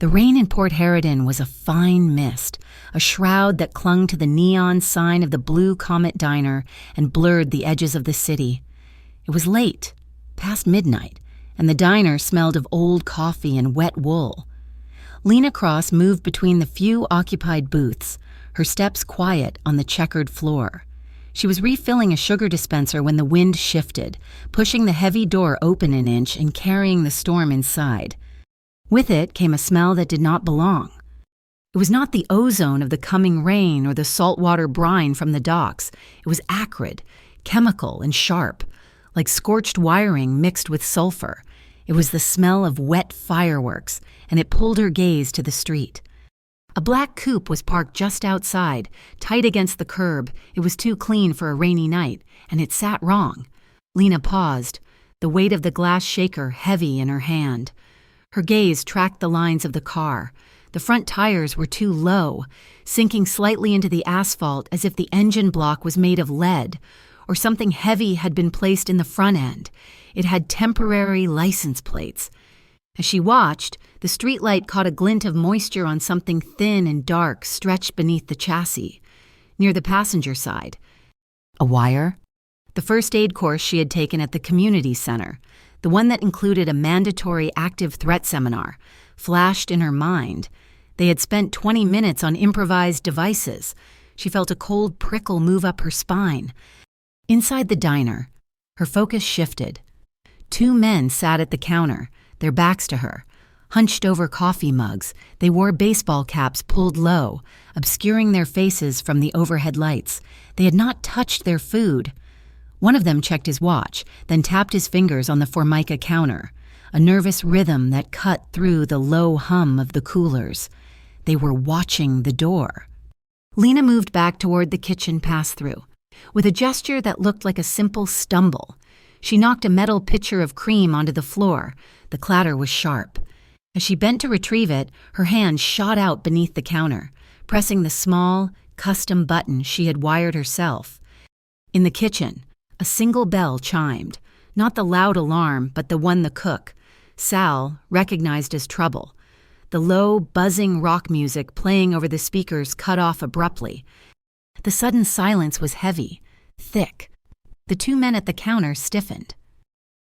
The rain in Port Harridan was a fine mist, a shroud that clung to the neon sign of the Blue Comet Diner and blurred the edges of the city. It was late, past midnight, and the diner smelled of old coffee and wet wool. Lena Cross moved between the few occupied booths, her steps quiet on the checkered floor. She was refilling a sugar dispenser when the wind shifted, pushing the heavy door open an inch and carrying the storm inside. With it came a smell that did not belong. It was not the ozone of the coming rain or the saltwater brine from the docks. It was acrid, chemical, and sharp, like scorched wiring mixed with sulfur. It was the smell of wet fireworks, and it pulled her gaze to the street. A black coupe was parked just outside, tight against the curb. It was too clean for a rainy night, and it sat wrong. Lena paused, the weight of the glass shaker heavy in her hand. Her gaze tracked the lines of the car. The front tires were too low, sinking slightly into the asphalt as if the engine block was made of lead, or something heavy had been placed in the front end. It had temporary license plates. As she watched, the streetlight caught a glint of moisture on something thin and dark stretched beneath the chassis, near the passenger side. A wire? The first aid course she had taken at the community center, the one that included a mandatory active threat seminar, flashed in her mind. They had spent 20 minutes on improvised devices. She felt a cold prickle move up her spine. Inside the diner, her focus shifted. Two men sat at the counter, their backs to her, hunched over coffee mugs. They wore baseball caps pulled low, obscuring their faces from the overhead lights. They had not touched their food. One of them checked his watch, then tapped his fingers on the Formica counter, a nervous rhythm that cut through the low hum of the coolers. They were watching the door. Lena moved back toward the kitchen pass-through. With a gesture that looked like a simple stumble, she knocked a metal pitcher of cream onto the floor. The clatter was sharp. As she bent to retrieve it, her hand shot out beneath the counter, pressing the small, custom button she had wired herself. In the kitchen, a single bell chimed, not the loud alarm, but the one the cook, Sal, recognized as trouble. The low, buzzing rock music playing over the speakers cut off abruptly. The sudden silence was heavy, thick. The two men at the counter stiffened.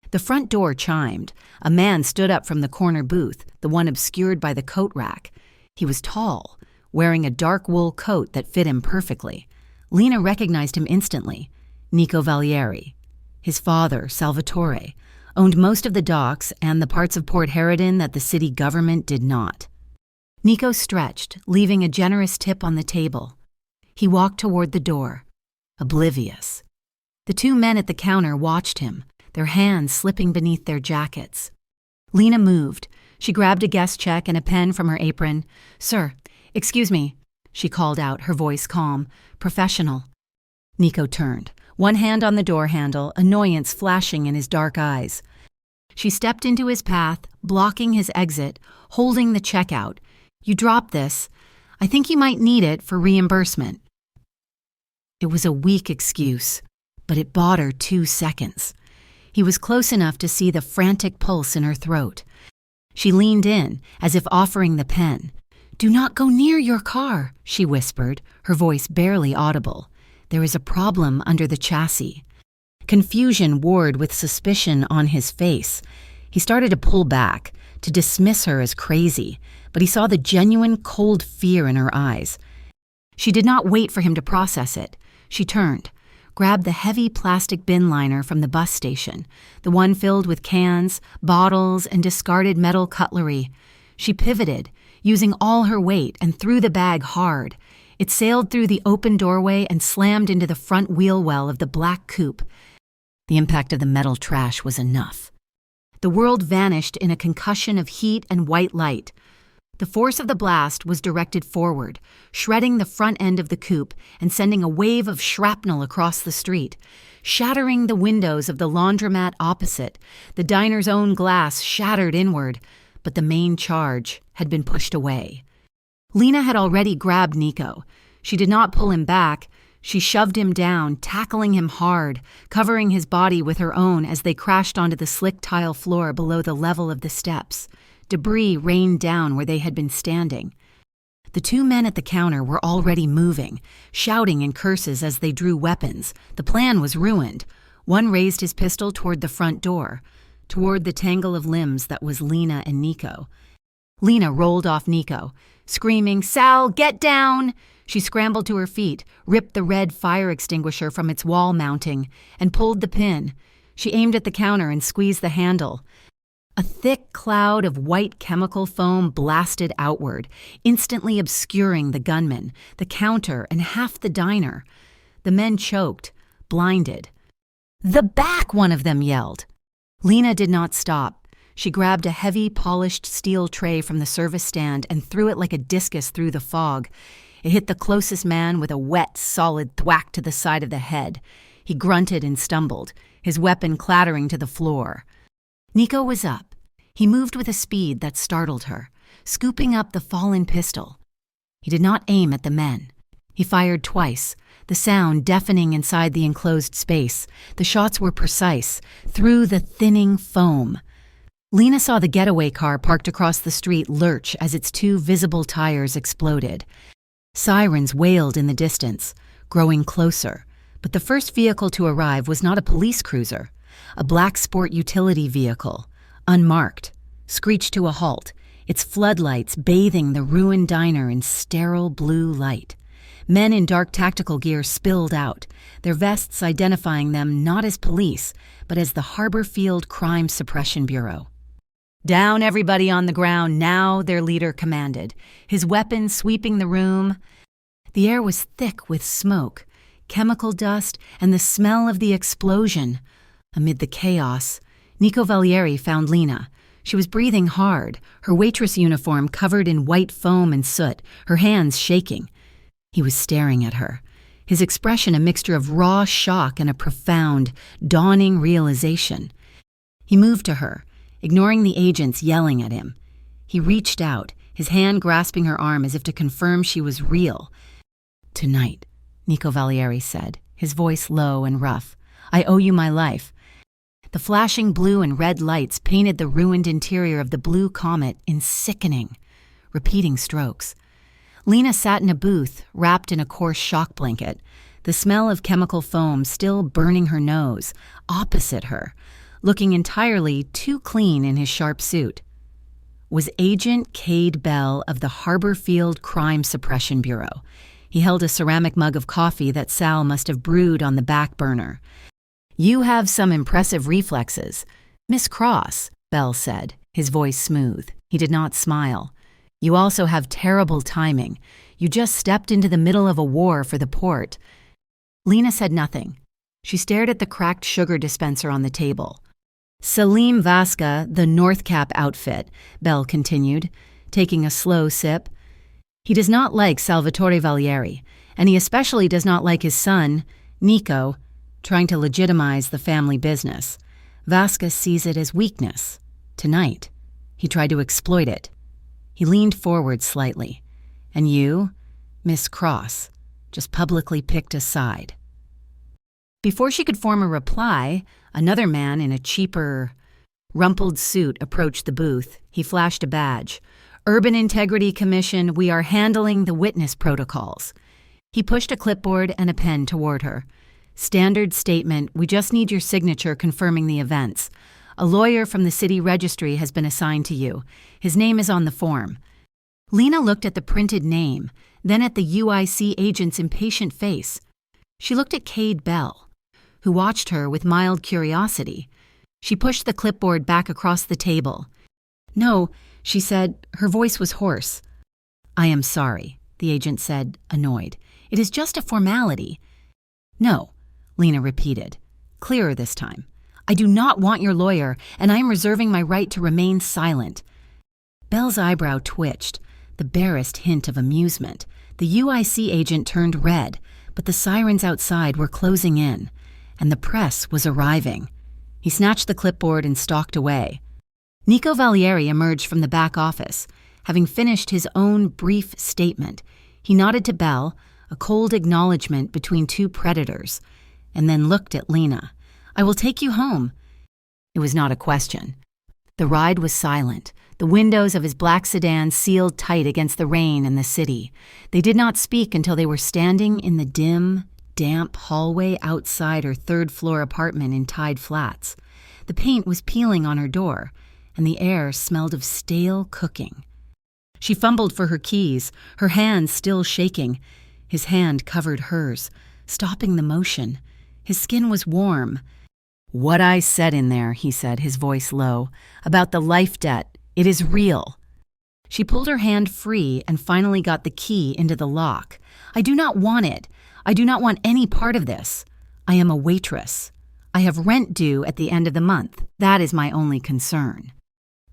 The front door chimed. A man stood up from the corner booth, the one obscured by the coat rack. He was tall, wearing a dark wool coat that fit him perfectly. Lena recognized him instantly. Nico Valieri. His father, Salvatore, owned most of the docks and the parts of Port Harridan that the city government did not. Nico stretched, leaving a generous tip on the table. He walked toward the door, oblivious. The two men at the counter watched him, their hands slipping beneath their jackets. Lena moved. She grabbed a guest check and a pen from her apron. "Sir, excuse me," she called out, her voice calm, professional. Nico turned, one hand on the door handle, annoyance flashing in his dark eyes. She stepped into his path, blocking his exit, holding the check out. "You dropped this. I think you might need it for reimbursement." It was a weak excuse, but it bought her 2 seconds. He was close enough to see the frantic pulse in her throat. She leaned in, as if offering the pen. "Do not go near your car," she whispered, her voice barely audible. "There is a problem under the chassis." Confusion warred with suspicion on his face. He started to pull back, to dismiss her as crazy, but he saw the genuine cold fear in her eyes. She did not wait for him to process it. She turned, grabbed the heavy plastic bin liner from the bus station, the one filled with cans, bottles, and discarded metal cutlery. She pivoted, using all her weight, and threw the bag hard. It sailed through the open doorway and slammed into the front wheel well of the black coupe. The impact of the metal trash was enough. The world vanished in a concussion of heat and white light. The force of the blast was directed forward, shredding the front end of the coupe and sending a wave of shrapnel across the street, shattering the windows of the laundromat opposite. The diner's own glass shattered inward, but the main charge had been pushed away. Lena had already grabbed Nico. She did not pull him back. She shoved him down, tackling him hard, covering his body with her own as they crashed onto the slick tile floor below the level of the steps. Debris rained down where they had been standing. The two men at the counter were already moving, shouting in curses as they drew weapons. The plan was ruined. One raised his pistol toward the front door, toward the tangle of limbs that was Lena and Nico. Lena rolled off Nico, screaming, "Sal, get down!" She scrambled to her feet, ripped the red fire extinguisher from its wall mounting, and pulled the pin. She aimed at the counter and squeezed the handle. A thick cloud of white chemical foam blasted outward, instantly obscuring the gunman, the counter, and half the diner. The men choked, blinded. "The back!" one of them yelled. Lena did not stop. She grabbed a heavy, polished steel tray from the service stand and threw it like a discus through the fog. It hit the closest man with a wet, solid thwack to the side of the head. He grunted and stumbled, his weapon clattering to the floor. Nico was up. He moved with a speed that startled her, scooping up the fallen pistol. He did not aim at the men. He fired twice, the sound deafening inside the enclosed space. The shots were precise, through the thinning foam. Lena saw the getaway car parked across the street lurch as its two visible tires exploded. Sirens wailed in the distance, growing closer. But the first vehicle to arrive was not a police cruiser. A black sport utility vehicle, unmarked, screeched to a halt, its floodlights bathing the ruined diner in sterile blue light. Men in dark tactical gear spilled out, their vests identifying them not as police, but as the Harbor Field Crime Suppression Bureau. "Down everybody on the ground now," their leader commanded, his weapon sweeping the room. The air was thick with smoke, chemical dust, and the smell of the explosion. Amid the chaos, Nico Valieri found Lena. She was breathing hard, her waitress uniform covered in white foam and soot, her hands shaking. He was staring at her, his expression a mixture of raw shock and a profound, dawning realization. He moved to her, ignoring the agents yelling at him. He reached out, his hand grasping her arm as if to confirm she was real. "Tonight," Nico Valieri said, his voice low and rough. "I owe you my life." The flashing blue and red lights painted the ruined interior of the blue comet in sickening, repeating strokes. Lena sat in a booth, wrapped in a coarse shock blanket, the smell of chemical foam still burning her nose, opposite her, looking entirely too clean in his sharp suit. Was Agent Cade Bell of the Harbor Field Crime Suppression Bureau. He held a ceramic mug of coffee that Sal must have brewed on the back burner. "You have some impressive reflexes. Miss Cross," Bell said, his voice smooth. He did not smile. "You also have terrible timing. You just stepped into the middle of a war for the port." Lena said nothing. She stared at the cracked sugar dispenser on the table. "Salim Vasca, the North Cap outfit," Bell continued, taking a slow sip. "He does not like Salvatore Valieri, and he especially does not like his son, Nico, trying to legitimize the family business. Vasca sees it as weakness. Tonight, he tried to exploit it." He leaned forward slightly. "And you, Miss Cross, just publicly picked a side." Before she could form a reply, another man in a cheaper, rumpled suit approached the booth. He flashed a badge. "Urban Integrity Commission, we are handling the witness protocols." He pushed a clipboard and a pen toward her. "Standard statement, we just need your signature confirming the events. A lawyer from the city registry has been assigned to you. His name is on the form." Lena looked at the printed name, then at the UIC agent's impatient face. She looked at Cade Bell, who watched her with mild curiosity. She pushed the clipboard back across the table. "No," she said, her voice was hoarse. "I am sorry," the agent said, annoyed. "It is just a formality." "No," Lena repeated, clearer this time. "I do not want your lawyer, and I am reserving my right to remain silent." Bell's eyebrow twitched, the barest hint of amusement. The UIC agent turned red, but the sirens outside were closing in, and the press was arriving. He snatched the clipboard and stalked away. Nico Valieri emerged from the back office. Having finished his own brief statement, he nodded to Bell, a cold acknowledgement between two predators, and then looked at Lena. "I will take you home." It was not a question. The ride was silent, the windows of his black sedan sealed tight against the rain and the city. They did not speak until they were standing in the dim, damp hallway outside her third-floor apartment in Tide Flats. The paint was peeling on her door, and the air smelled of stale cooking. She fumbled for her keys, her hands still shaking. His hand covered hers, stopping the motion. His skin was warm. "What I said in there," he said, his voice low, "about the life debt, it is real." She pulled her hand free and finally got the key into the lock. "I do not want it. I do not want any part of this. I am a waitress. I have rent due at the end of the month. That is my only concern."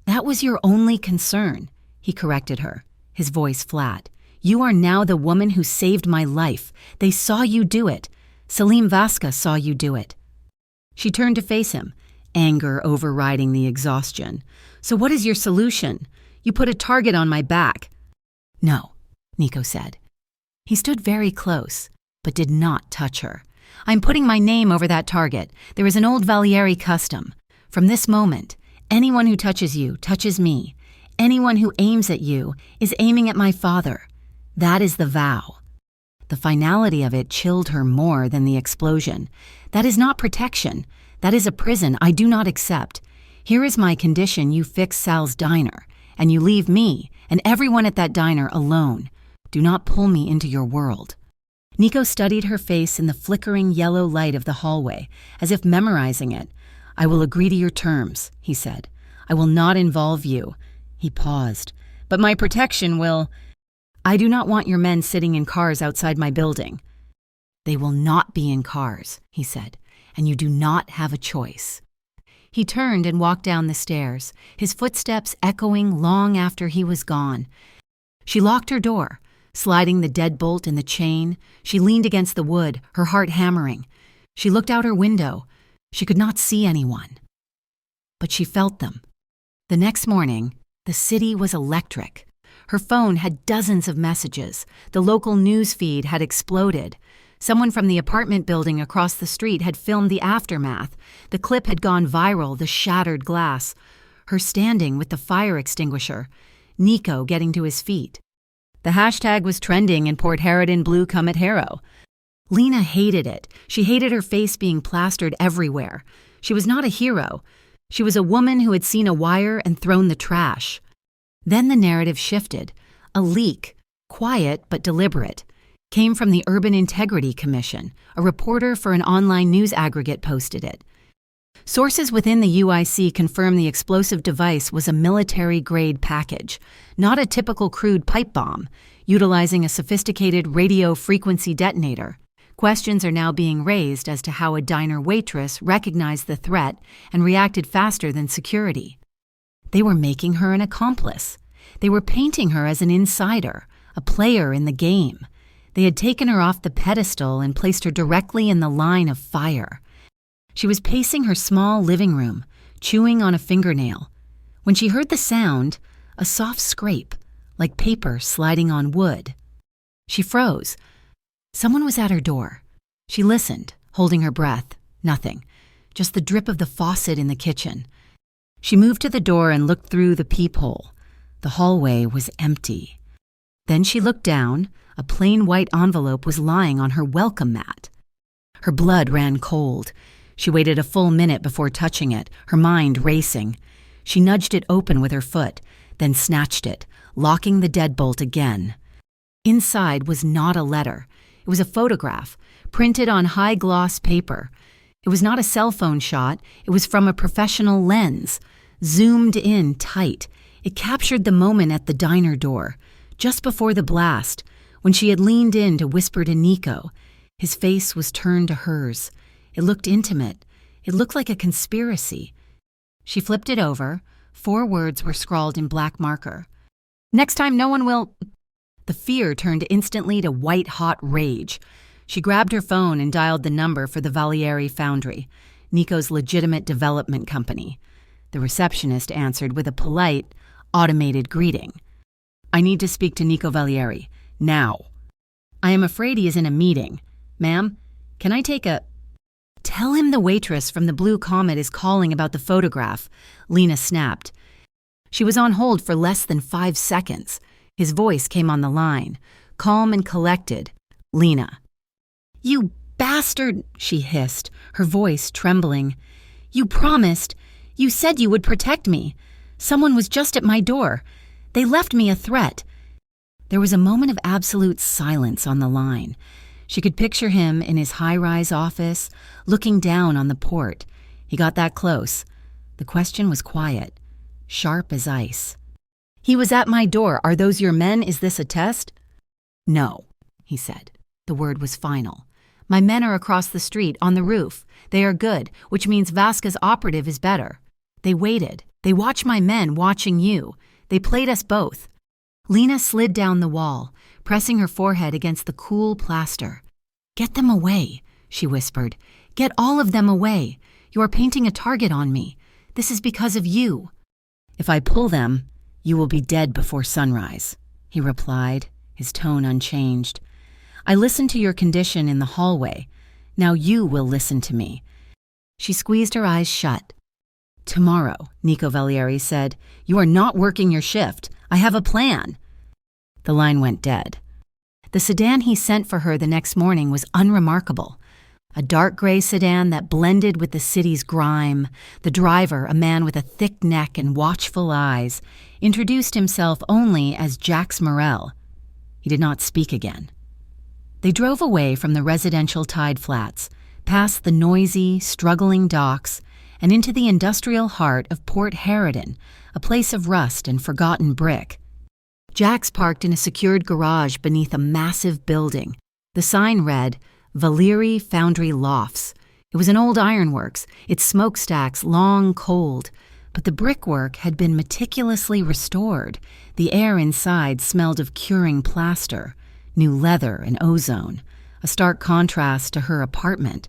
"That was your only concern," he corrected her, his voice flat. "You are now the woman who saved my life. They saw you do it. Salim Vasca saw you do it." She turned to face him, anger overriding the exhaustion. "So what is your solution? You put a target on my back." "No," Nico said. He stood very close, but did not touch her. "I'm putting my name over that target. There is an old Valieri custom. From this moment, anyone who touches you touches me. Anyone who aims at you is aiming at my father. That is the vow." The finality of it chilled her more than the explosion. "That is not protection. That is a prison I do not accept. Here is my condition: you fix Sal's diner, and you leave me and everyone at that diner alone. Do not pull me into your world." Nico studied her face in the flickering yellow light of the hallway, as if memorizing it. "I will agree to your terms," he said. "I will not involve you." He paused. "But my protection will—" "I do not want your men sitting in cars outside my building." "They will not be in cars," he said, "and you do not have a choice." He turned and walked down the stairs, his footsteps echoing long after he was gone. She locked her door. Sliding the deadbolt in the chain, she leaned against the wood, her heart hammering. She looked out her window. She could not see anyone. But she felt them. The next morning, the city was electric. Her phone had dozens of messages. The local news feed had exploded. Someone from the apartment building across the street had filmed the aftermath. The clip had gone viral, the shattered glass. Her standing with the fire extinguisher. Nico getting to his feet. The hashtag was trending in Port Harridan Blue Comet Harrow. Lena hated it. She hated her face being plastered everywhere. She was not a hero. She was a woman who had seen a wire and thrown the trash. Then the narrative shifted. A leak, quiet but deliberate, came from the Urban Integrity Commission. A reporter for an online news aggregate posted it. Sources within the UIC confirmed the explosive device was a military-grade package, not a typical crude pipe bomb, utilizing a sophisticated radio frequency detonator. Questions are now being raised as to how a diner waitress recognized the threat and reacted faster than security. They were making her an accomplice. They were painting her as an insider, a player in the game. They had taken her off the pedestal and placed her directly in the line of fire. She was pacing her small living room, chewing on a fingernail. When she heard the sound, a soft scrape, like paper sliding on wood. She froze. Someone was at her door. She listened, holding her breath. Nothing, just the drip of the faucet in the kitchen. She moved to the door and looked through the peephole. The hallway was empty. Then she looked down. A plain white envelope was lying on her welcome mat. Her blood ran cold. She waited a full minute before touching it, her mind racing. She nudged it open with her foot, then snatched it, locking the deadbolt again. Inside was not a letter. It was a photograph, printed on high-gloss paper. It was not a cell phone shot. It was from a professional lens, zoomed in tight. It captured the moment at the diner door, just before the blast, when she had leaned in to whisper to Nico. His face was turned to hers. It looked intimate. It looked like a conspiracy. She flipped it over. 4 words were scrawled in black marker. "Next time no one will—" The fear turned instantly to white-hot rage. She grabbed her phone and dialed the number for the Valieri Foundry, Nico's legitimate development company. The receptionist answered with a polite, automated greeting. "I need to speak to Nico Valieri. Now." "I am afraid he is in a meeting. Ma'am, can I take a—" "Tell him the waitress from the Blue Comet is calling about the photograph," Lena snapped. She was on hold for less than 5 seconds. His voice came on the line, calm and collected. "Lena." "You bastard," she hissed, her voice trembling. "You promised. You said you would protect me. Someone was just at my door. They left me a threat." There was a moment of absolute silence on the line. She could picture him in his high-rise office, looking down on the port. He got that close. The question was quiet, sharp as ice. "He was at my door. Are those your men? Is this a test?" "No," he said. The word was final. "My men are across the street, on the roof. They are good, which means Vasca's operative is better. They waited. They watched my men watching you. They played us both." Lena slid down the wall, pressing her forehead against the cool plaster. "Get them away," she whispered. "Get all of them away. You are painting a target on me. This is because of you." "If I pull them, you will be dead before sunrise," he replied, his tone unchanged. "I listened to your condition in the hallway. Now you will listen to me." She squeezed her eyes shut. "Tomorrow," Nico Valieri said, "you are not working your shift. I have a plan." The line went dead. The sedan he sent for her the next morning was unremarkable. A dark gray sedan that blended with the city's grime. The driver, a man with a thick neck and watchful eyes, introduced himself only as Jax Morell. He did not speak again. They drove away from the residential tide flats, past the noisy, struggling docks, and into the industrial heart of Port Harridan, a place of rust and forgotten brick. Jax parked in a secured garage beneath a massive building. The sign read, "Valieri Foundry Lofts." It was an old ironworks, its smokestacks long cold, but the brickwork had been meticulously restored. The air inside smelled of curing plaster, new leather and ozone, a stark contrast to her apartment.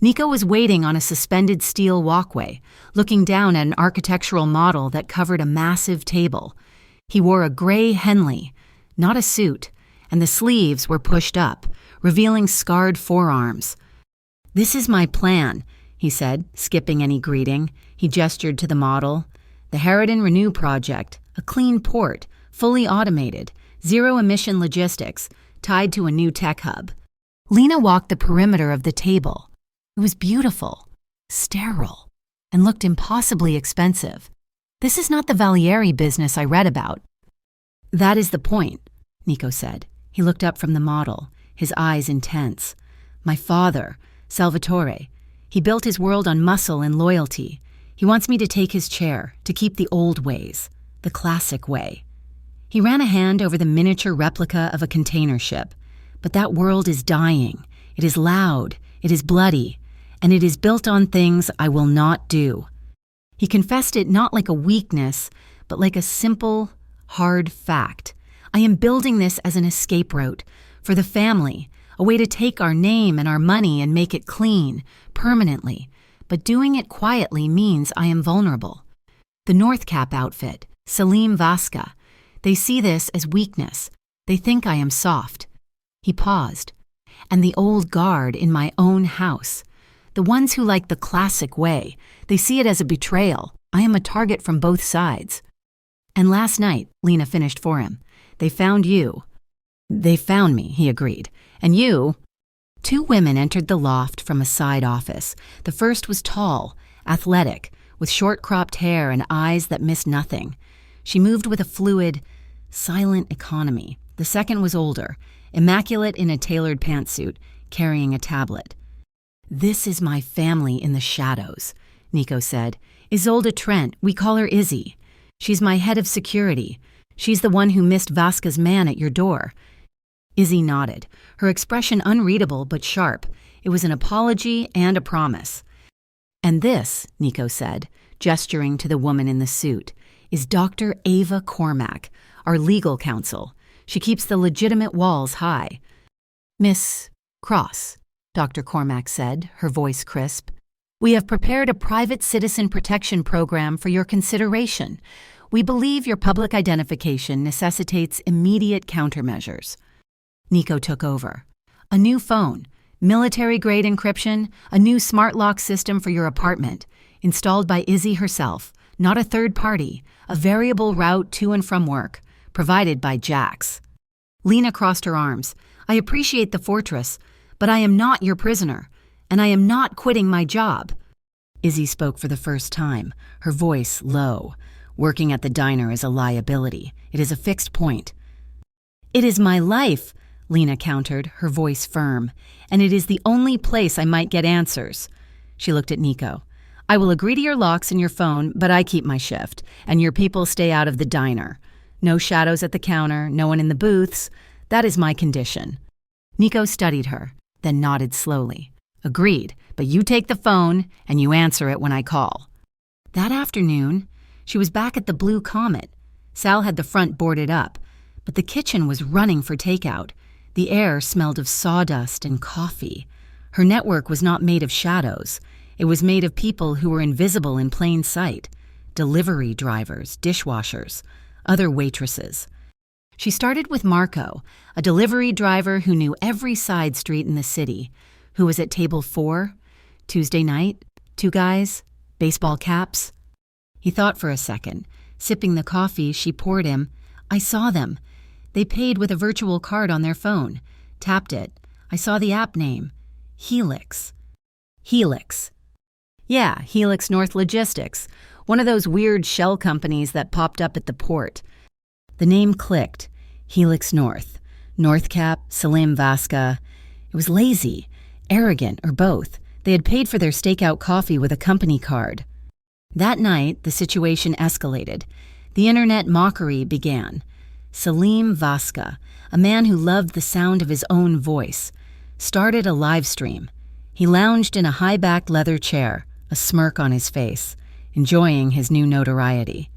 Nico was waiting on a suspended steel walkway, looking down at an architectural model that covered a massive table. He wore a gray Henley, not a suit, and the sleeves were pushed up, revealing scarred forearms. "This is my plan," he said, skipping any greeting. He gestured to the model. "The Harridan Renew Project, a clean port, fully automated, zero-emission logistics, tied to a new tech hub." Lena walked the perimeter of the table. It was beautiful, sterile, and looked impossibly expensive. "This is not the Valieri business I read about." "That is the point," Nico said. He looked up from the model, his eyes intense. "My father, Salvatore, he built his world on muscle and loyalty. He wants me to take his chair, to keep the old ways, the classic way." He ran a hand over the miniature replica of a container ship. "But that world is dying. It is loud. It is bloody. And it is built on things I will not do." He confessed it not like a weakness, but like a simple, hard fact. "I am building this as an escape route, for the family, a way to take our name and our money and make it clean, permanently. But doing it quietly means I am vulnerable. The North Cap outfit, Salim Vasca, they see this as weakness. They think I am soft." He paused. "And the old guard in my own house. The ones who like the classic way, they see it as a betrayal. I am a target from both sides." "And last night," Lena finished for him, "they found you." "They found me," he agreed. "And you—" 2 women entered the loft from a side office. The first was tall, athletic, with short-cropped hair and eyes that missed nothing. She moved with a fluid, silent economy. The second was older, immaculate in a tailored pantsuit, carrying a tablet. "This is my family in the shadows," Nico said. "Isolde Trent, we call her Izzy. She's my head of security. She's the one who missed Vasca's man at your door." Izzy nodded, her expression unreadable but sharp. It was an apology and a promise. "And this," Nico said, gesturing to the woman in the suit, "is Dr. Ava Cormack, our legal counsel. She keeps the legitimate walls high." "Miss Cross," Dr. Cormack said, her voice crisp, "we have prepared a private citizen protection program for your consideration. We believe your public identification necessitates immediate countermeasures." Nico took over. "A new phone, military-grade encryption, a new smart lock system for your apartment, installed by Izzy herself, not a third party, a variable route to and from work, provided by Jax. Lena crossed her arms. I appreciate the fortress, but I am not your prisoner, and I am not quitting my job. Izzy spoke for the first time, her voice low. Working at the diner is a liability. It is a fixed point. It is my life, Lena countered, her voice firm, and it is the only place I might get answers. She looked at Nico. I will agree to your locks and your phone, but I keep my shift, and your people stay out of the diner. No shadows at the counter, no one in the booths. That is my condition. Nico studied her, then nodded slowly. Agreed, but you take the phone and you answer it when I call. That afternoon, she was back at the Blue Comet. Sal had the front boarded up, but the kitchen was running for takeout. The air smelled of sawdust and coffee. Her network was not made of shadows. It was made of people who were invisible in plain sight. Delivery drivers, dishwashers, other waitresses. She started with Marco, a delivery driver who knew every side street in the city, who was at table 4, Tuesday night, 2 guys, baseball caps. He thought for a second, sipping the coffee she poured him. I saw them. They paid with a virtual card on their phone. Tapped it. I saw the app name. Helix. Helix. Yeah, Helix North Logistics, one of those weird shell companies that popped up at the port. The name clicked. Helix North. Northcap, Salim Vasca. It was lazy, arrogant, or both. They had paid for their stakeout coffee with a company card. That night, the situation escalated. The internet mockery began. Salim Vasca, a man who loved the sound of his own voice, started a live stream. He lounged in a high-backed leather chair, a smirk on his face, enjoying his new notoriety.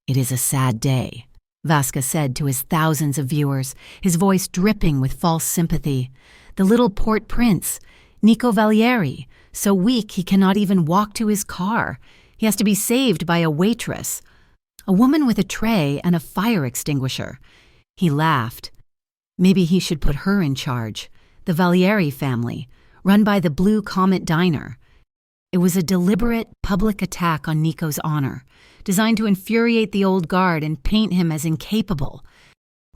It is a sad day, Vasca said to his thousands of viewers, his voice dripping with false sympathy. The little port prince, Nico Valieri, so weak he cannot even walk to his car. He has to be saved by a waitress, a woman with a tray and a fire extinguisher. He laughed. Maybe he should put her in charge. The Valieri family, run by the Blue Comet Diner. It was a deliberate public attack on Nico's honor, designed to infuriate the old guard and paint him as incapable.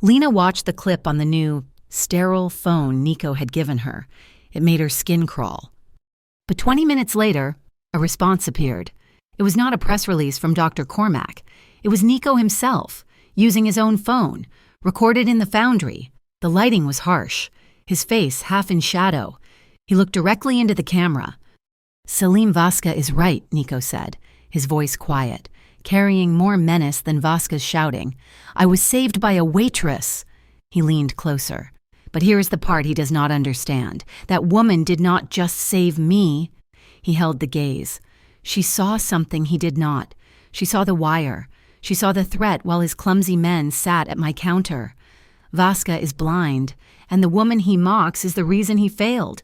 Lena watched the clip on the new, sterile phone Nico had given her. It made her skin crawl. But 20 minutes later, a response appeared. It was not a press release from Dr. Cormack. It was Nico himself, using his own phone, recorded in the foundry. The lighting was harsh, his face half in shadow. He looked directly into the camera. Salim Vasca is right, Nico said, his voice quiet, carrying more menace than Vasca's shouting. I was saved by a waitress. He leaned closer. But here is the part he does not understand. That woman did not just save me. He held the gaze. She saw something he did not. She saw the wire. She saw the threat while his clumsy men sat at my counter. Vasca is blind, and the woman he mocks is the reason he failed.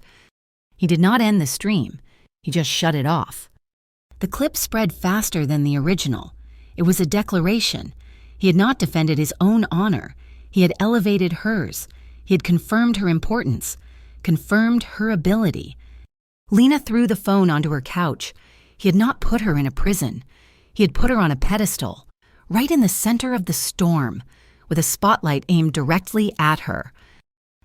He did not end the stream. He just shut it off. The clip spread faster than the original. It was a declaration. He had not defended his own honor. He had elevated hers. He had confirmed her importance, confirmed her ability. Lena threw the phone onto her couch. He had not put her in a prison. He had put her on a pedestal, right in the center of the storm, with a spotlight aimed directly at her.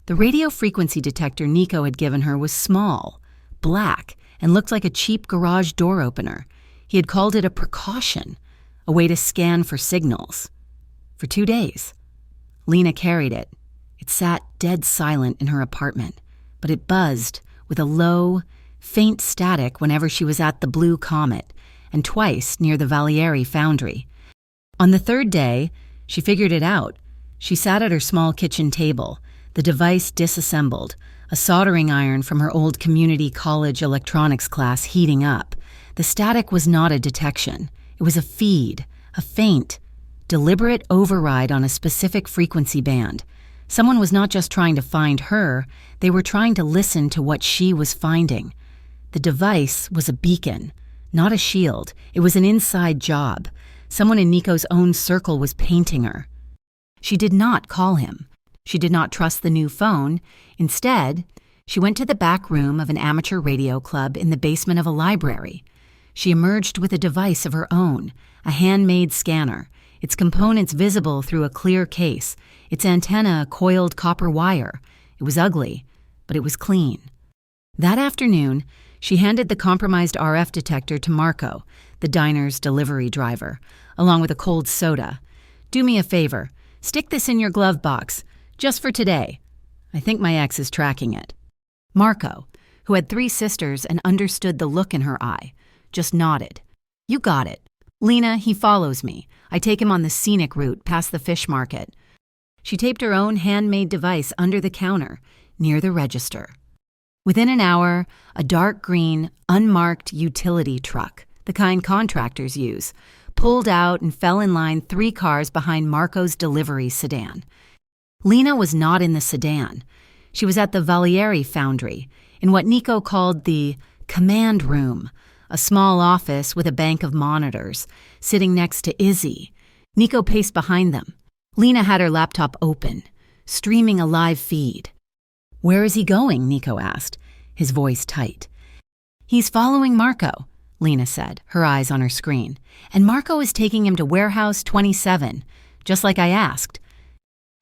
The radio frequency detector Nico had given her was small, black, and looked like a cheap garage door opener. He had called it a precaution, a way to scan for signals. For 2 days. Lena carried it. It sat dead silent in her apartment, but it buzzed with a low, faint static whenever she was at the Blue Comet, and twice near the Valieri foundry. On the 3rd day, she figured it out. She sat at her small kitchen table, the device disassembled, a soldering iron from her old community college electronics class heating up. The static was not a detection. It was a feed, a faint, deliberate override on a specific frequency band. Someone was not just trying to find her, they were trying to listen to what she was finding. The device was a beacon, not a shield. It was an inside job. Someone in Nico's own circle was painting her. She did not call him. She did not trust the new phone. Instead, she went to the back room of an amateur radio club in the basement of a library. She emerged with a device of her own, a handmade scanner, its components visible through a clear case, its antenna a coiled copper wire. It was ugly, but it was clean. That afternoon, she handed the compromised RF detector to Marco, the diner's delivery driver, along with a cold soda. "Do me a favor. Stick this in your glove box, just for today. I think my ex is tracking it." Marco, who had 3 sisters and understood the look in her eye, just nodded. "You got it. Lena, he follows me. I take him on the scenic route past the fish market." She taped her own handmade device under the counter, near the register. Within an hour, a dark green, unmarked utility truck, the kind contractors use, pulled out and fell in line 3 cars behind Marco's delivery sedan. Lena was not in the sedan. She was at the Valieri foundry, in what Nico called the command room, a small office with a bank of monitors, sitting next to Izzy. Nico paced behind them. Lena had her laptop open, streaming a live feed. "Where is he going?" Nico asked, his voice tight. "He's following Marco," Lena said, her eyes on her screen. "And Marco is taking him to Warehouse 27, just like I asked."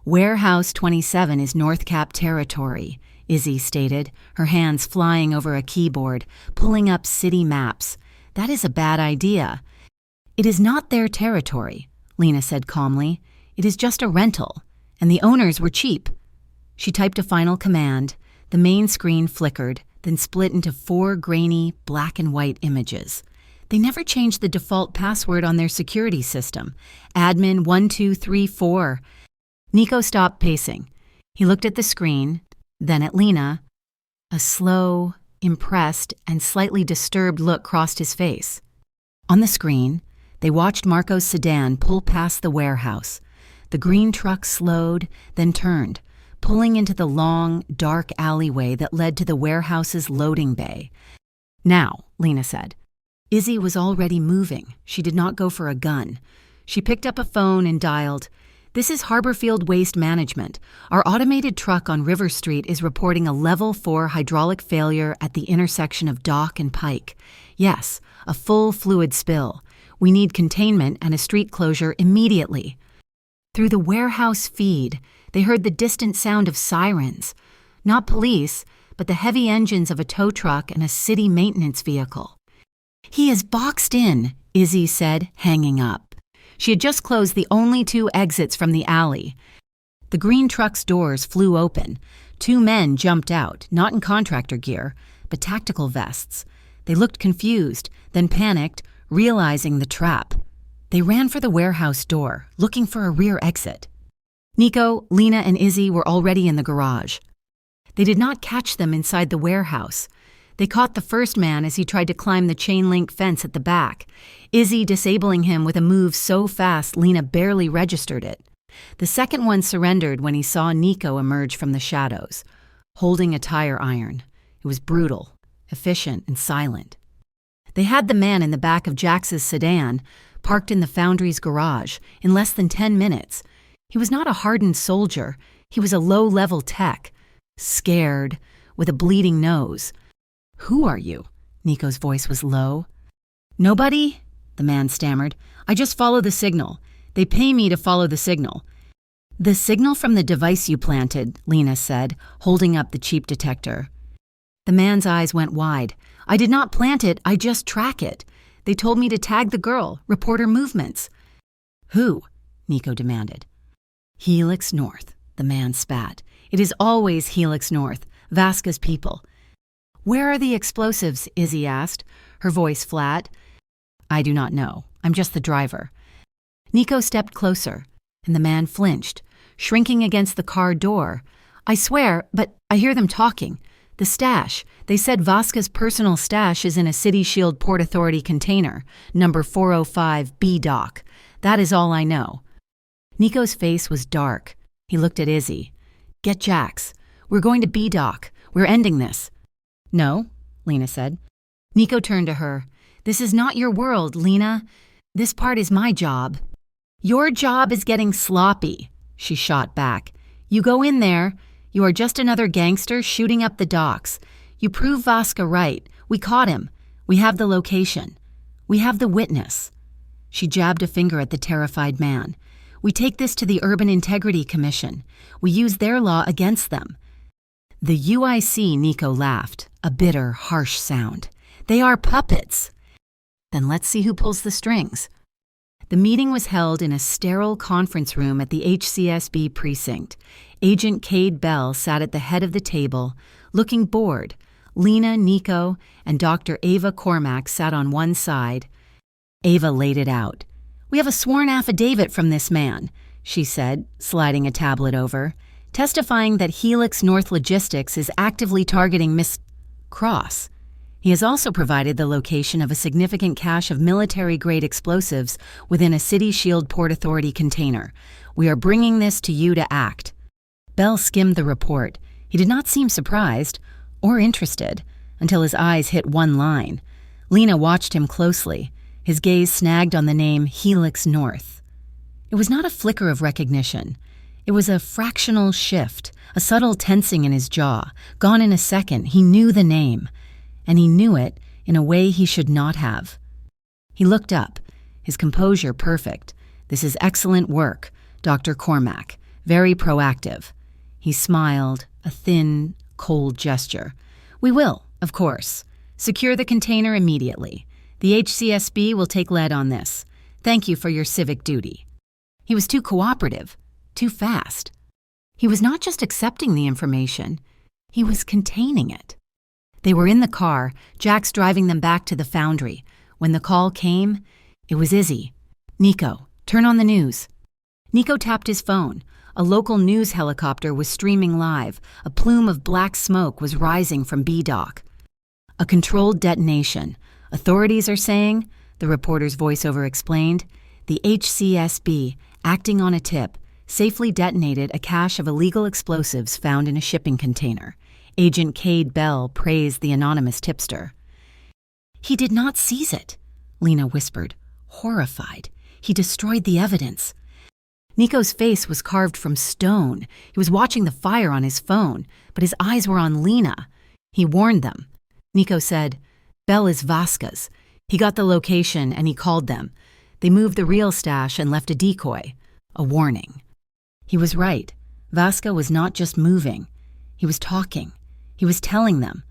"Warehouse 27 is North Cap territory," Izzy stated, her hands flying over a keyboard, pulling up city maps. "That is a bad idea." "It is not their territory," Lena said calmly. "It is just a rental, and the owners were cheap." She typed a final command. The main screen flickered, then split into 4 grainy, black and white images. They never changed the default password on their security system. Admin 1234. Nico stopped pacing. He looked at the screen, then at Lena. A slow, impressed, and slightly disturbed look crossed his face. On the screen, they watched Marco's sedan pull past the warehouse. The green truck slowed, then turned, pulling into the long, dark alleyway that led to the warehouse's loading bay. "Now," Lena said. Izzy was already moving. She did not go for a gun. She picked up a phone and dialed, "This is Harborfield Waste Management. Our automated truck on River Street is reporting a level 4 hydraulic failure at the intersection of Dock and Pike. Yes, a full fluid spill. We need containment and a street closure immediately." Through the warehouse feed, they heard the distant sound of sirens. Not police, but the heavy engines of a tow truck and a city maintenance vehicle. "He is boxed in," Izzy said, hanging up. She had just closed the only 2 exits from the alley. The green truck's doors flew open. 2 men jumped out, not in contractor gear, but tactical vests. They looked confused, then panicked, realizing the trap. They ran for the warehouse door, looking for a rear exit. Nico, Lena, and Izzy were already in the garage. They did not catch them inside the warehouse. They caught the first man as he tried to climb the chain-link fence at the back, Izzy disabling him with a move so fast Lena barely registered it. The second one surrendered when he saw Nico emerge from the shadows, holding a tire iron. It was brutal, efficient, and silent. They had the man in the back of Jax's sedan, parked in the foundry's garage, in less than 10 minutes. He was not a hardened soldier. He was a low-level tech, scared, with a bleeding nose. "Who are you?" Nico's voice was low. "Nobody?" the man stammered. "I just follow the signal. They pay me to follow the signal." "The signal from the device you planted," Lena said, holding up the cheap detector. The man's eyes went wide. "I did not plant it, I just track it. They told me to tag the girl, report her movements." "Who?" Nico demanded. "Helix North," the man spat. "It is always Helix North, Vasca's people." "Where are the explosives?" Izzy asked, her voice flat. "I do not know. I'm just the driver." Nico stepped closer, and the man flinched, shrinking against the car door. "I swear, but I hear them talking. The stash. They said Vasca's personal stash is in a City Shield Port Authority container, number 405 B Dock. That is all I know." Nico's face was dark. He looked at Izzy. "Get Jax. We're going to B Dock. We're ending this." "No," Lena said. Nico turned to her. "This is not your world, Lena. This part is my job." "Your job is getting sloppy," she shot back. "You go in there. You are just another gangster shooting up the docks. You prove Vasca right. We caught him. We have the location." We have the witness." She jabbed a finger at the terrified man. "We take this to the Urban Integrity Commission. We use their law against them." "The UIC," Nico laughed, a bitter, harsh sound. "They are puppets." "Then let's see who pulls the strings." The meeting was held in a sterile conference room at the HCSB precinct. Agent Cade Bell sat at the head of the table, looking bored. Lena, Nico, and Dr. Ava Cormack sat on one side. Ava laid it out. "We have a sworn affidavit from this man," she said, sliding a tablet over, testifying that Helix North Logistics is actively targeting Miss Cross. He has also provided the location of a significant cache of military-grade explosives within a City Shield Port Authority container. "We are bringing this to you to act." Bell skimmed the report. He did not seem surprised or interested until his eyes hit one line. Lena watched him closely, his gaze snagged on the name Helix North. It was not a flicker of recognition. It was a fractional shift, a subtle tensing in his jaw. Gone in a second, he knew the name. And he knew it in a way he should not have. He looked up, his composure perfect. "This is excellent work, Dr. Cormack, very proactive." He smiled, a thin, cold gesture. "We will, of course. Secure the container immediately. The HCSB will take lead on this. Thank you for your civic duty." He was too cooperative, too fast. He was not just accepting the information, he was containing it. They were in the car, Jax driving them back to the foundry. When the call came, it was Izzy. "Nico, turn on the news." Nico tapped his phone. A local news helicopter was streaming live. A plume of black smoke was rising from B-Dock. "A controlled detonation. Authorities are saying," the reporter's voiceover explained, "the HCSB, acting on a tip, safely detonated a cache of illegal explosives found in a shipping container." Agent Cade Bell praised the anonymous tipster. "He did not seize it," Lena whispered, horrified. "He destroyed the evidence." Nico's face was carved from stone. He was watching the fire on his phone, but his eyes were on Lena. He warned them. Nico said, "Bell is Vasquez. He got the location and he called them. They moved the real stash and left a decoy, a warning." He was right. Vasquez was not just moving. He was talking. He was telling them,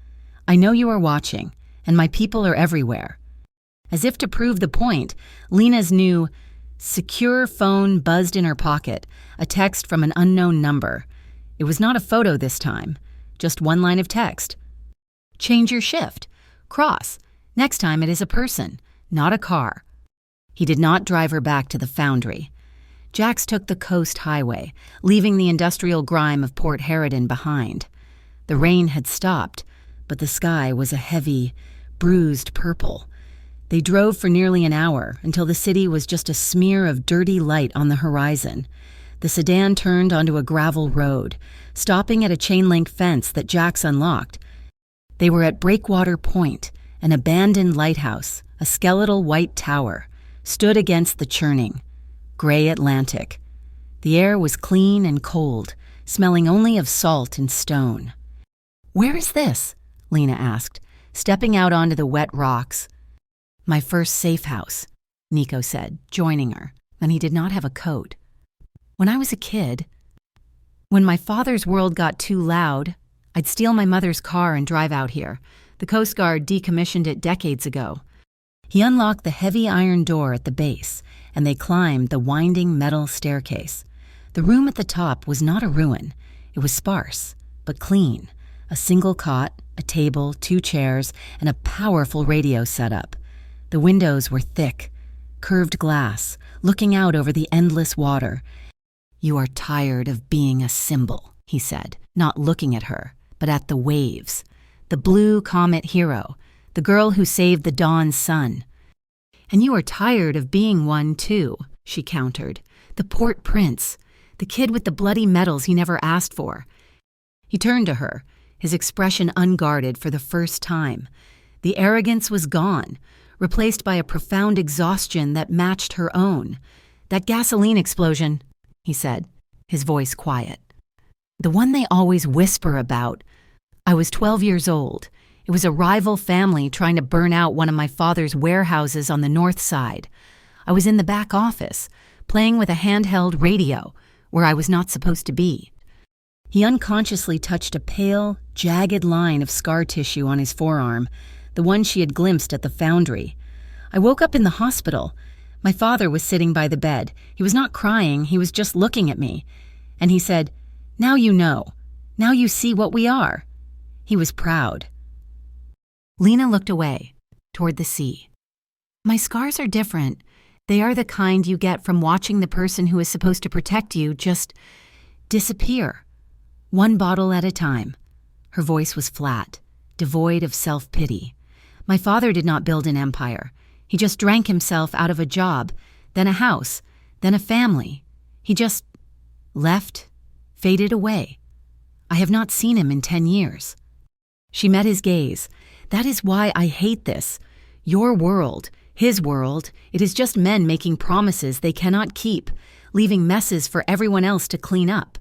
"I know you are watching, and my people are everywhere." As if to prove the point, Lena's new secure phone buzzed in her pocket, a text from an unknown number. It was not a photo this time, just one line of text. "Change your shift. Cross. Next time it is a person, not a car." He did not drive her back to the foundry. Jax took the coast highway, leaving the industrial grime of Port Harridan behind. The rain had stopped, but the sky was a heavy, bruised purple. They drove for nearly an hour until the city was just a smear of dirty light on the horizon. The sedan turned onto a gravel road, stopping at a chain-link fence that Jax unlocked. They were at Breakwater Point, an abandoned lighthouse, a skeletal white tower, stood against the churning, gray Atlantic. The air was clean and cold, smelling only of salt and stone. "Where is this?" Lena asked, stepping out onto the wet rocks. "My first safe house," Nico said, joining her, and he did not have a coat. "When I was a kid, when my father's world got too loud, I'd steal my mother's car and drive out here. The Coast Guard decommissioned it decades ago." He unlocked the heavy iron door at the base, and they climbed the winding metal staircase. The room at the top was not a ruin. It was sparse, but clean. A single cot, a table, 2 chairs, and a powerful radio setup. The windows were thick, curved glass, looking out over the endless water. "You are tired of being a symbol," he said, not looking at her, but at the waves. The blue comet hero, the girl who saved the dawn's sun. "And you are tired of being one, too," she countered. "The port prince, the kid with the bloody medals he never asked for." He turned to her, his expression unguarded for the first time. The arrogance was gone, replaced by a profound exhaustion that matched her own. "That gasoline explosion," he said, his voice quiet. "The one they always whisper about. I was 12 years old. It was a rival family trying to burn out one of my father's warehouses on the north side. I was in the back office, playing with a handheld radio, where I was not supposed to be. He unconsciously touched a pale, jagged line of scar tissue on his forearm, the one she had glimpsed at the foundry. I woke up in the hospital. My father was sitting by the bed. He was not crying, he was just looking at me. And he said, "Now you know. Now you see what we are." He was proud. Lena looked away, toward the sea. My scars are different. They are the kind you get from watching the person who is supposed to protect you just disappear. One bottle at a time. Her voice was flat, devoid of self-pity. My father did not build an empire. He just drank himself out of a job, then a house, then a family. He just left, faded away. I have not seen him in 10 years. She met his gaze. That is why I hate this. Your world, his world, it is just men making promises they cannot keep, leaving messes for everyone else to clean up.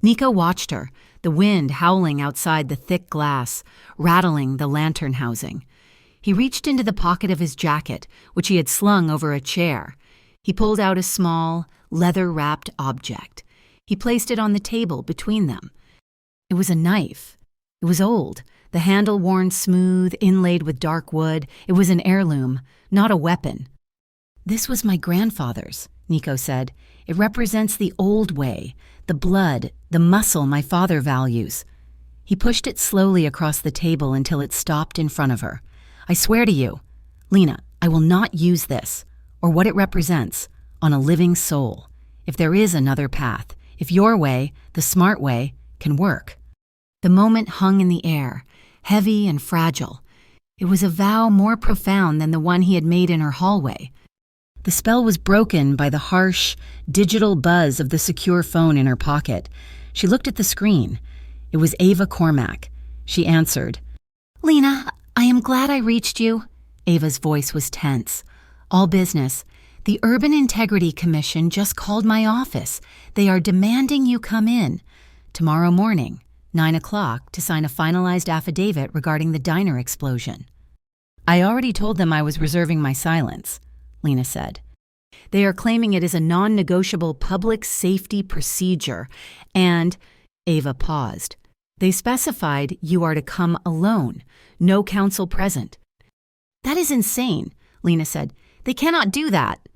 Nico watched her, the wind howling outside the thick glass, rattling the lantern housing. He reached into the pocket of his jacket, which he had slung over a chair. He pulled out a small, leather-wrapped object. He placed it on the table between them. It was a knife. It was old, the handle worn smooth, inlaid with dark wood. It was an heirloom, not a weapon. "This was my grandfather's," Nico said. "It represents the old way, the blood, the muscle my father values." He pushed it slowly across the table until it stopped in front of her. "I swear to you, Lena, I will not use this, or what it represents, on a living soul. If there is another path, if your way, the smart way, can work." The moment hung in the air, heavy and fragile. It was a vow more profound than the one he had made in her hallway. The spell was broken by the harsh, digital buzz of the secure phone in her pocket. She looked at the screen. It was Ava Cormack. She answered. "Lena, I am glad I reached you." Ava's voice was tense. "All business. The Urban Integrity Commission just called my office. They are demanding you come in tomorrow morning, 9 o'clock, to sign a finalized affidavit regarding the diner explosion." "I already told them I was reserving my silence," Lena said. "They are claiming it is a non-negotiable public safety procedure, and—" Ava paused. "They specified you are to come alone, no counsel present." "That is insane," Lena said. "They cannot do that."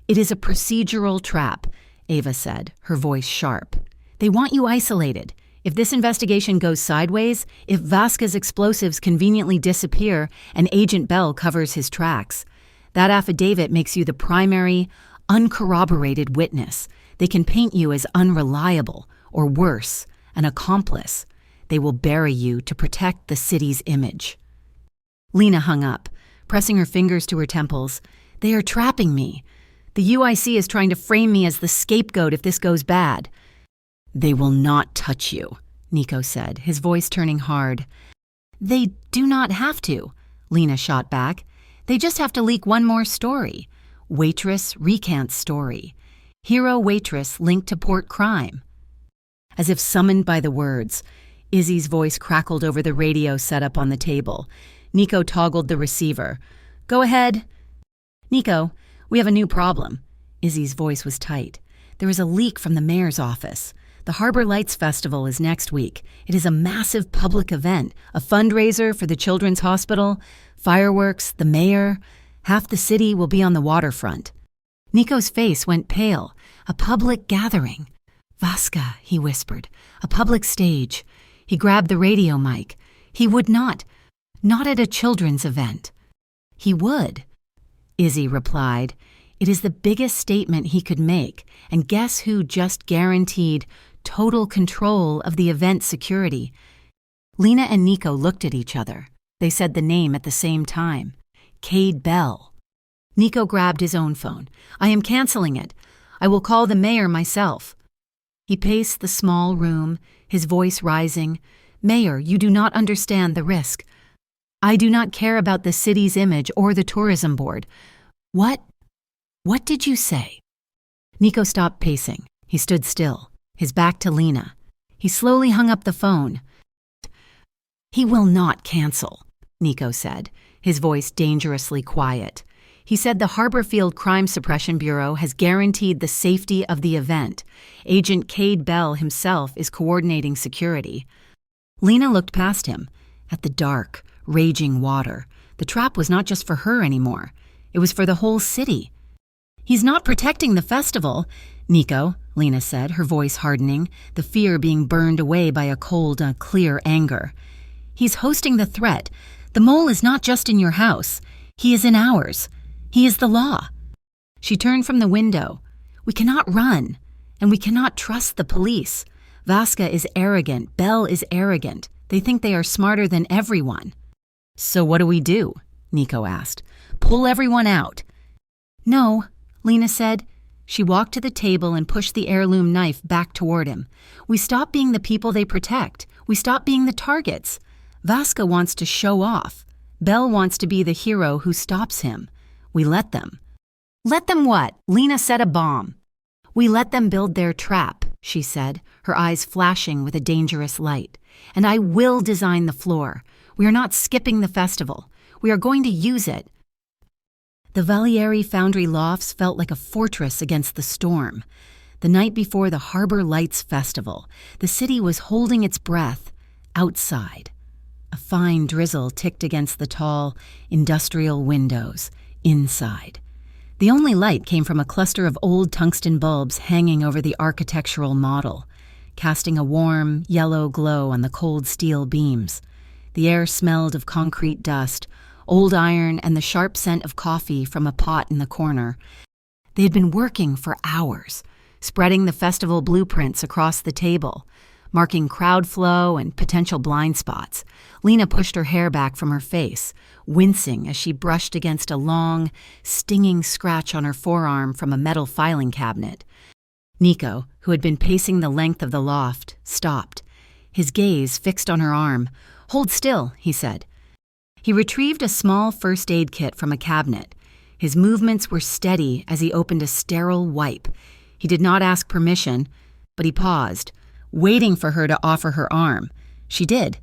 "It is a procedural trap," Ava said, her voice sharp. "They want you isolated. If this investigation goes sideways, if Vasca's explosives conveniently disappear and Agent Bell covers his tracks, that affidavit makes you the primary, uncorroborated witness. They can paint you as unreliable, or worse, an accomplice. They will bury you to protect the city's image." Lena hung up, pressing her fingers to her temples. "They are trapping me. The UIC is trying to frame me as the scapegoat if this goes bad." "They will not touch you," Nico said, his voice turning hard. "They do not have to," Lena shot back. "They just have to leak one more story. Waitress recants story. Hero Waitress linked to port crime." As if summoned by the words, Izzy's voice crackled over the radio set up on the table. Nico toggled the receiver. "Go ahead." "Nico, we have a new problem." Izzy's voice was tight. "There is a leak from the mayor's office. The Harbor Lights Festival is next week. It is a massive public event, a fundraiser for the Children's Hospital, fireworks, the mayor. Half the city will be on the waterfront." Nico's face went pale. "A public gathering." "Vasca," he whispered. "A public stage." He grabbed the radio mic. He would not at a children's event. "He would," Izzy replied. "It is the biggest statement he could make, and guess who just guaranteed total control of the event security?" Lena and Nico looked at each other. They said the name at the same time. Cade Bell. Nico grabbed his own phone. "I am canceling it. I will call the mayor myself." He paced the small room, his voice rising. "Mayor, you do not understand the risk. I do not care about the city's image or the tourism board." What did you say?" Nico stopped pacing. He stood still, his back to Lena. He slowly hung up the phone. "He will not cancel," Nico said, his voice dangerously quiet. He said the Harborfield Crime Suppression Bureau has guaranteed the safety of the event. Agent Cade Bell himself is coordinating security. Lena looked past him, at the dark, raging water. The trap was not just for her anymore. It was for the whole city. He's not protecting the festival, Nico, Lena said, her voice hardening, the fear being burned away by a cold, clear anger. He's hosting the threat. The mole is not just in your house. He is in ours. He is the law. She turned from the window. We cannot run, and we cannot trust the police. Vasca is arrogant. Bell is arrogant. They think they are smarter than everyone. So what do we do? Nico asked. Pull everyone out. No, Lena said. She walked to the table and pushed the heirloom knife back toward him. We stop being the people they protect. We stop being the targets. Vasca wants to show off. Bell wants to be the hero who stops him. We let them. Let them what? Lena set a bomb. We let them build their trap, she said, her eyes flashing with a dangerous light. And I will design the floor. We are not skipping the festival. We are going to use it. The Valieri Foundry lofts felt like a fortress against the storm. The night before the Harbor Lights Festival, the city was holding its breath outside. A fine drizzle ticked against the tall, industrial windows. Inside. The only light came from a cluster of old tungsten bulbs hanging over the architectural model, casting a warm, yellow glow on the cold steel beams. The air smelled of concrete dust, old iron, and the sharp scent of coffee from a pot in the corner. They had been working for hours, spreading the festival blueprints across the table, marking crowd flow and potential blind spots. Lena pushed her hair back from her face, wincing as she brushed against a long, stinging scratch on her forearm from a metal filing cabinet. Nico, who had been pacing the length of the loft, stopped, his gaze fixed on her arm. Hold still, he said. He retrieved a small first aid kit from a cabinet. His movements were steady as he opened a sterile wipe. He did not ask permission, but he paused, waiting for her to offer her arm. She did,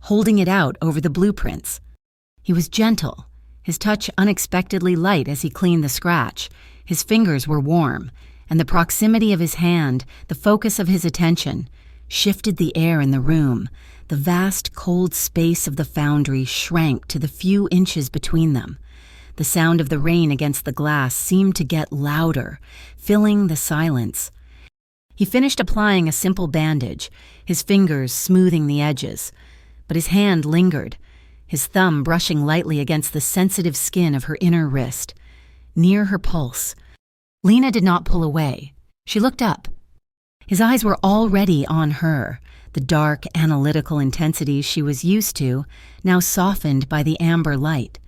holding it out over the blueprints. He was gentle, his touch unexpectedly light as he cleaned the scratch. His fingers were warm, and the proximity of his hand, the focus of his attention, shifted the air in the room. The vast, cold space of the foundry shrank to the few inches between them. The sound of the rain against the glass seemed to get louder, filling the silence. He finished applying a simple bandage, his fingers smoothing the edges, but his hand lingered, his thumb brushing lightly against the sensitive skin of her inner wrist, near her pulse. Lena did not pull away. She looked up. His eyes were already on her, the dark, analytical intensity she was used to, now softened by the amber light.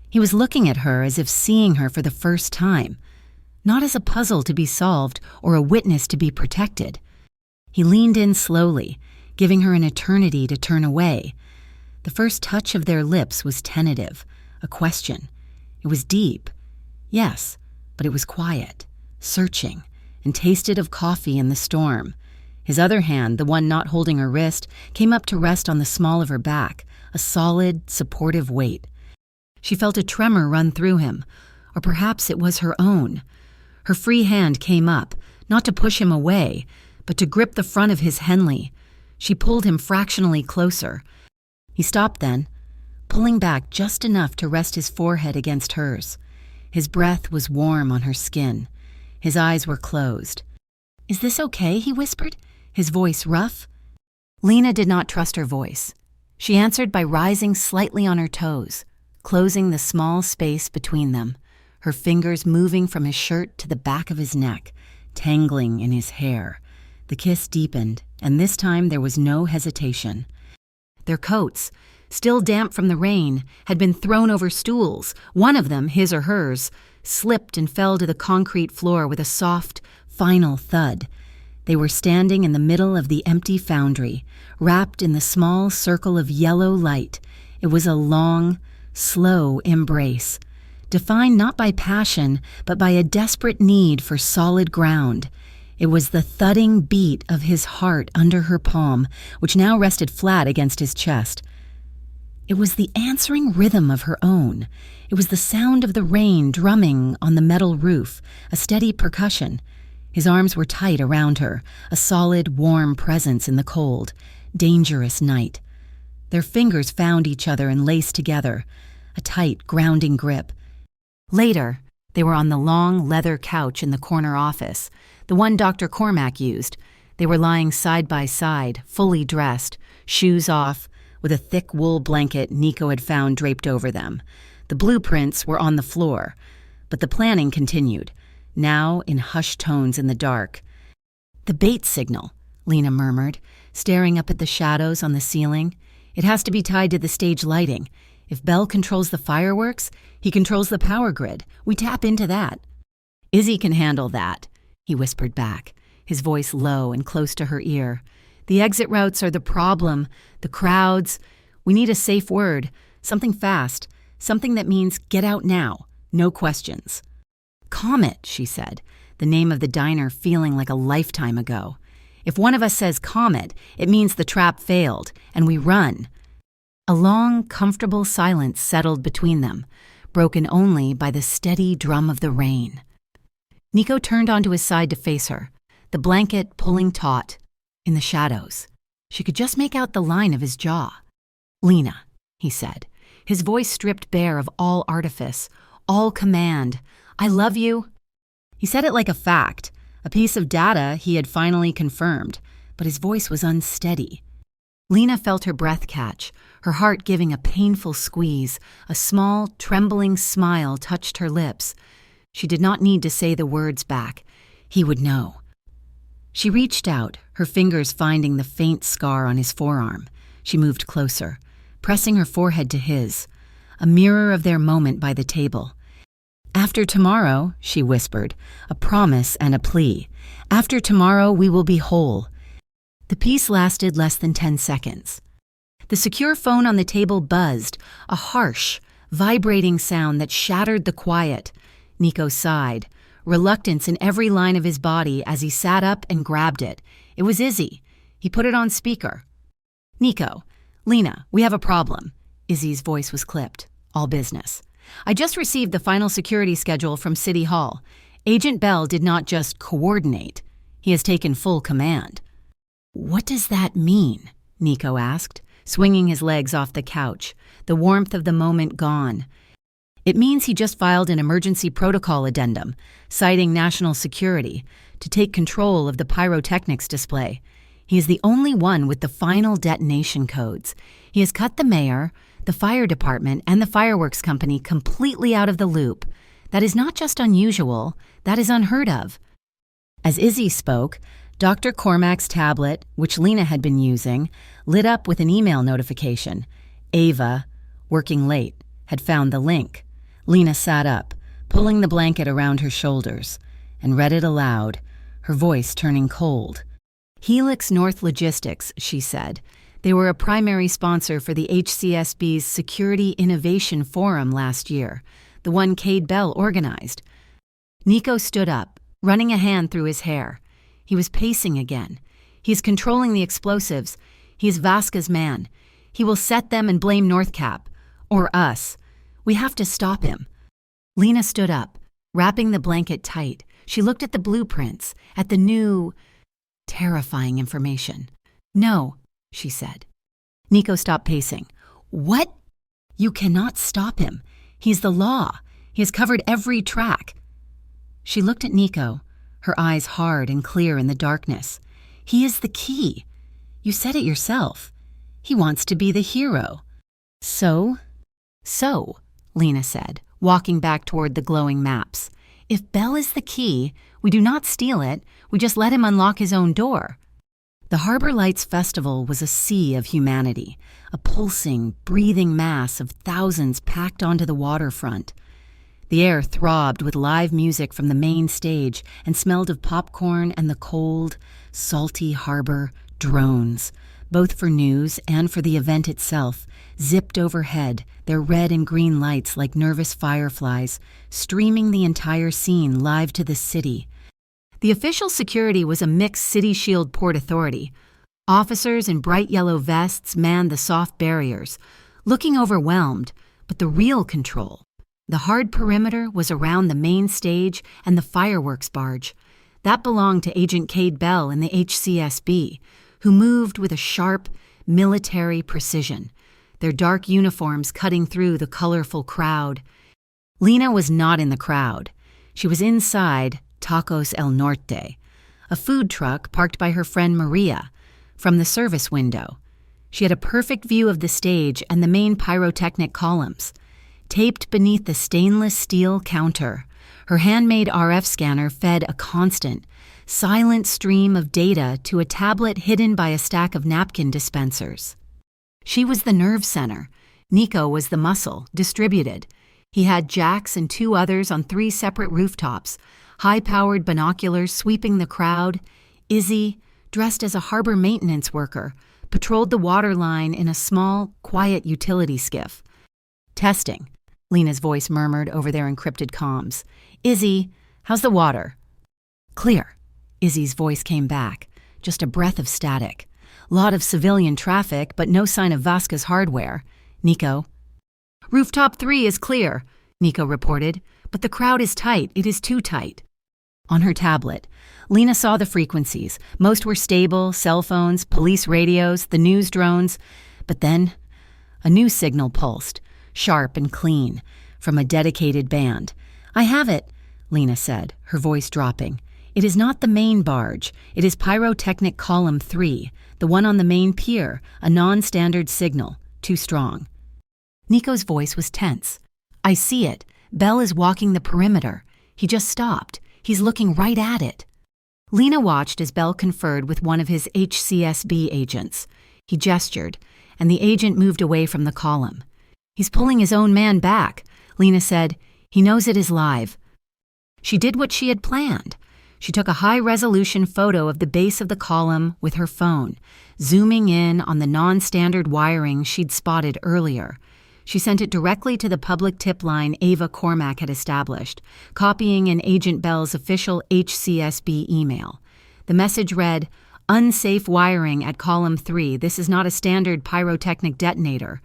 He was looking at her as if seeing her for the first time, not as a puzzle to be solved or a witness to be protected. He leaned in slowly, giving her an eternity to turn away. The first touch of their lips was tentative, a question. It was deep, yes, but it was quiet, searching, and tasted of coffee in the storm. His other hand, the one not holding her wrist, came up to rest on the small of her back, a solid, supportive weight. She felt a tremor run through him, or perhaps it was her own. Her free hand came up, not to push him away, but to grip the front of his Henley. She pulled him fractionally closer. He stopped then, pulling back just enough to rest his forehead against hers. His breath was warm on her skin. His eyes were closed. "Is this okay?" he whispered, his voice rough. Lena did not trust her voice. She answered by rising slightly on her toes, closing the small space between them, her fingers moving from his shirt to the back of his neck, tangling in his hair. The kiss deepened, and this time there was no hesitation. Their coats, still damp from the rain, had been thrown over stools. One of them, his or hers, slipped and fell to the concrete floor with a soft, final thud. They were standing in the middle of the empty foundry, wrapped in the small circle of yellow light. It was a long, slow embrace, defined not by passion, but by a desperate need for solid ground. It was the thudding beat of his heart under her palm, which now rested flat against his chest. It was the answering rhythm of her own. It was the sound of the rain drumming on the metal roof, a steady percussion. His arms were tight around her, a solid, warm presence in the cold, dangerous night. Their fingers found each other and laced together, a tight, grounding grip. Later, they were on the long leather couch in the corner office, the one Dr. Cormack used. They were lying side by side, fully dressed, shoes off, with a thick wool blanket Nico had found draped over them. The blueprints were on the floor, but the planning continued, now in hushed tones in the dark. "The bait signal," Lena murmured, staring up at the shadows on the ceiling. "It has to be tied to the stage lighting. If Bell controls the fireworks, he controls the power grid. We tap into that." "Izzy can handle that," he whispered back, his voice low and close to her ear. "The exit routes are the problem, the crowds. We need a safe word, something fast, something that means get out now, no questions." "Comet," she said, the name of the diner feeling like a lifetime ago. "If one of us says Comet, it means the trap failed, and we run." A long, comfortable silence settled between them, broken only by the steady drum of the rain. Nico turned onto his side to face her, the blanket pulling taut. In the shadows, she could just make out the line of his jaw. "Lena," he said, his voice stripped bare of all artifice, all command. "I love you." He said it like a fact, a piece of data he had finally confirmed, but his voice was unsteady. Lena felt her breath catch, her heart giving a painful squeeze. A small, trembling smile touched her lips. She did not need to say the words back. He would know. She reached out, her fingers finding the faint scar on his forearm. She moved closer, pressing her forehead to his, a mirror of their moment by the table. "After tomorrow," she whispered, a promise and a plea. "After tomorrow, we will be whole." The peace lasted less than 10 seconds. The secure phone on the table buzzed, a harsh, vibrating sound that shattered the quiet. Nico sighed, reluctance in every line of his body as he sat up and grabbed it. It was Izzy. He put it on speaker. "Nico, Lena, we have a problem." Izzy's voice was clipped, all business. "I just received the final security schedule from City Hall. Agent Bell did not just coordinate. He has taken full command." "What does that mean?" Nico asked, swinging his legs off the couch, the warmth of the moment gone. "It means he just filed an emergency protocol addendum, citing national security, to take control of the pyrotechnics display. He is the only one with the final detonation codes. He has cut the mayor, the fire department, and the fireworks company completely out of the loop. That is not just unusual, that is unheard of." As Izzy spoke, Dr. Cormack's tablet, which Lena had been using, lit up with an email notification. Ava, working late, had found the link. Lena sat up, pulling the blanket around her shoulders, and read it aloud, her voice turning cold. "Helix North Logistics," she said. "They were a primary sponsor for the HCSB's Security Innovation Forum last year, the one Cade Bell organized." Nico stood up, running a hand through his hair. He was pacing again. "He is controlling the explosives. He is Vasca's man. He will set them and blame Northcap. Or us. We have to stop him." Lena stood up, wrapping the blanket tight. She looked at the blueprints, at the new, terrifying information. "No," she said. Nico stopped pacing. "What? You cannot stop him. He's the law. He has covered every track." She looked at Nico, her eyes hard and clear in the darkness. "He is the key. You said it yourself. He wants to be the hero." So, Lena said, walking back toward the glowing maps. "If Bell is the key, we do not steal it, we just let him unlock his own door." The Harbor Lights Festival was a sea of humanity, a pulsing, breathing mass of thousands packed onto the waterfront. The air throbbed with live music from the main stage and smelled of popcorn and the cold, salty harbor. Drones, both for news and for the event itself, zipped overhead, their red and green lights like nervous fireflies, streaming the entire scene live to the city. The official security was a mixed City Shield Port Authority. Officers in bright yellow vests manned the soft barriers. looking overwhelmed, but the real control, the hard perimeter, was around the main stage and the fireworks barge. That belonged to Agent Cade Bell in the HCSB, who moved with a sharp, military precision, their dark uniforms cutting through the colorful crowd. Lena was not in the crowd. She was inside Tacos El Norte, a food truck parked by her friend Maria, from the service window. She had a perfect view of the stage and the main pyrotechnic columns. Taped beneath the stainless steel counter, her handmade RF scanner fed a constant, silent stream of data to a tablet hidden by a stack of napkin dispensers. She was the nerve center. Nico was the muscle, distributed. He had Jax and 2 others on 3 separate rooftops, high-powered binoculars sweeping the crowd. Izzy, dressed as a harbor maintenance worker, patrolled the waterline in a small, quiet utility skiff. "Testing," Lena's voice murmured over their encrypted comms. "Izzy, how's the water?" "Clear," Izzy's voice came back, just a breath of static. "Lot of civilian traffic, but no sign of Vasca's hardware." "Nico?" "Rooftop 3 is clear," Nico reported, "but the crowd is tight. It is too tight." On her tablet, Lena saw the frequencies. Most were stable: cell phones, police radios, the news drones. But then, a new signal pulsed, sharp and clean, from a dedicated band. "I have it," Lena said, her voice dropping. "It is not the main barge. It is pyrotechnic column 3, the one on the main pier, a non-standard signal, too strong." Nico's voice was tense. "I see it. Bell is walking the perimeter. He just stopped. He's looking right at it." Lena watched as Bell conferred with one of his HCSB agents. He gestured, and the agent moved away from the column. "He's pulling his own man back," Lena said. "He knows it is live." She did what she had planned. She took a high-resolution photo of the base of the column with her phone, zooming in on the non-standard wiring she'd spotted earlier. She sent it directly to the public tip line Ava Cormack had established, copying in Agent Bell's official HCSB email. The message read, "Unsafe wiring at column 3. This is not a standard pyrotechnic detonator."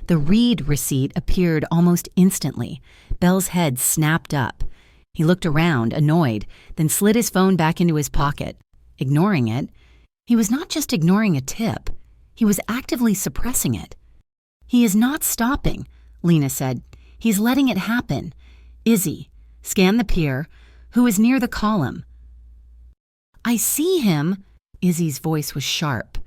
The read receipt appeared almost instantly. Bell's head snapped up. He looked around, annoyed, then slid his phone back into his pocket. Ignoring it, he was not just ignoring a tip. He was actively suppressing it. "He is not stopping," Lena said. "He's letting it happen. Izzy, scan the pier. Who is near the column?" "I see him." Izzy's voice was sharp.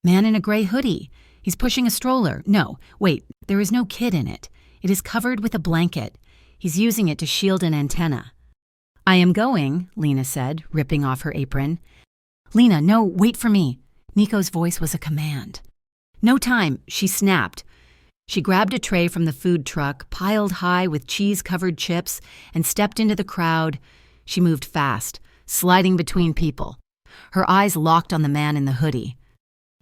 "Man in a gray hoodie. He's pushing a stroller. No, wait, there is no kid in it. It is covered with a blanket. He's using it to shield an antenna." "I am going," Lena said, ripping off her apron. "Lena, no, wait for me." Nico's voice was a command. "No time," she snapped. She grabbed a tray from the food truck, piled high with cheese-covered chips, and stepped into the crowd. She moved fast, sliding between people. Her eyes locked on the man in the hoodie.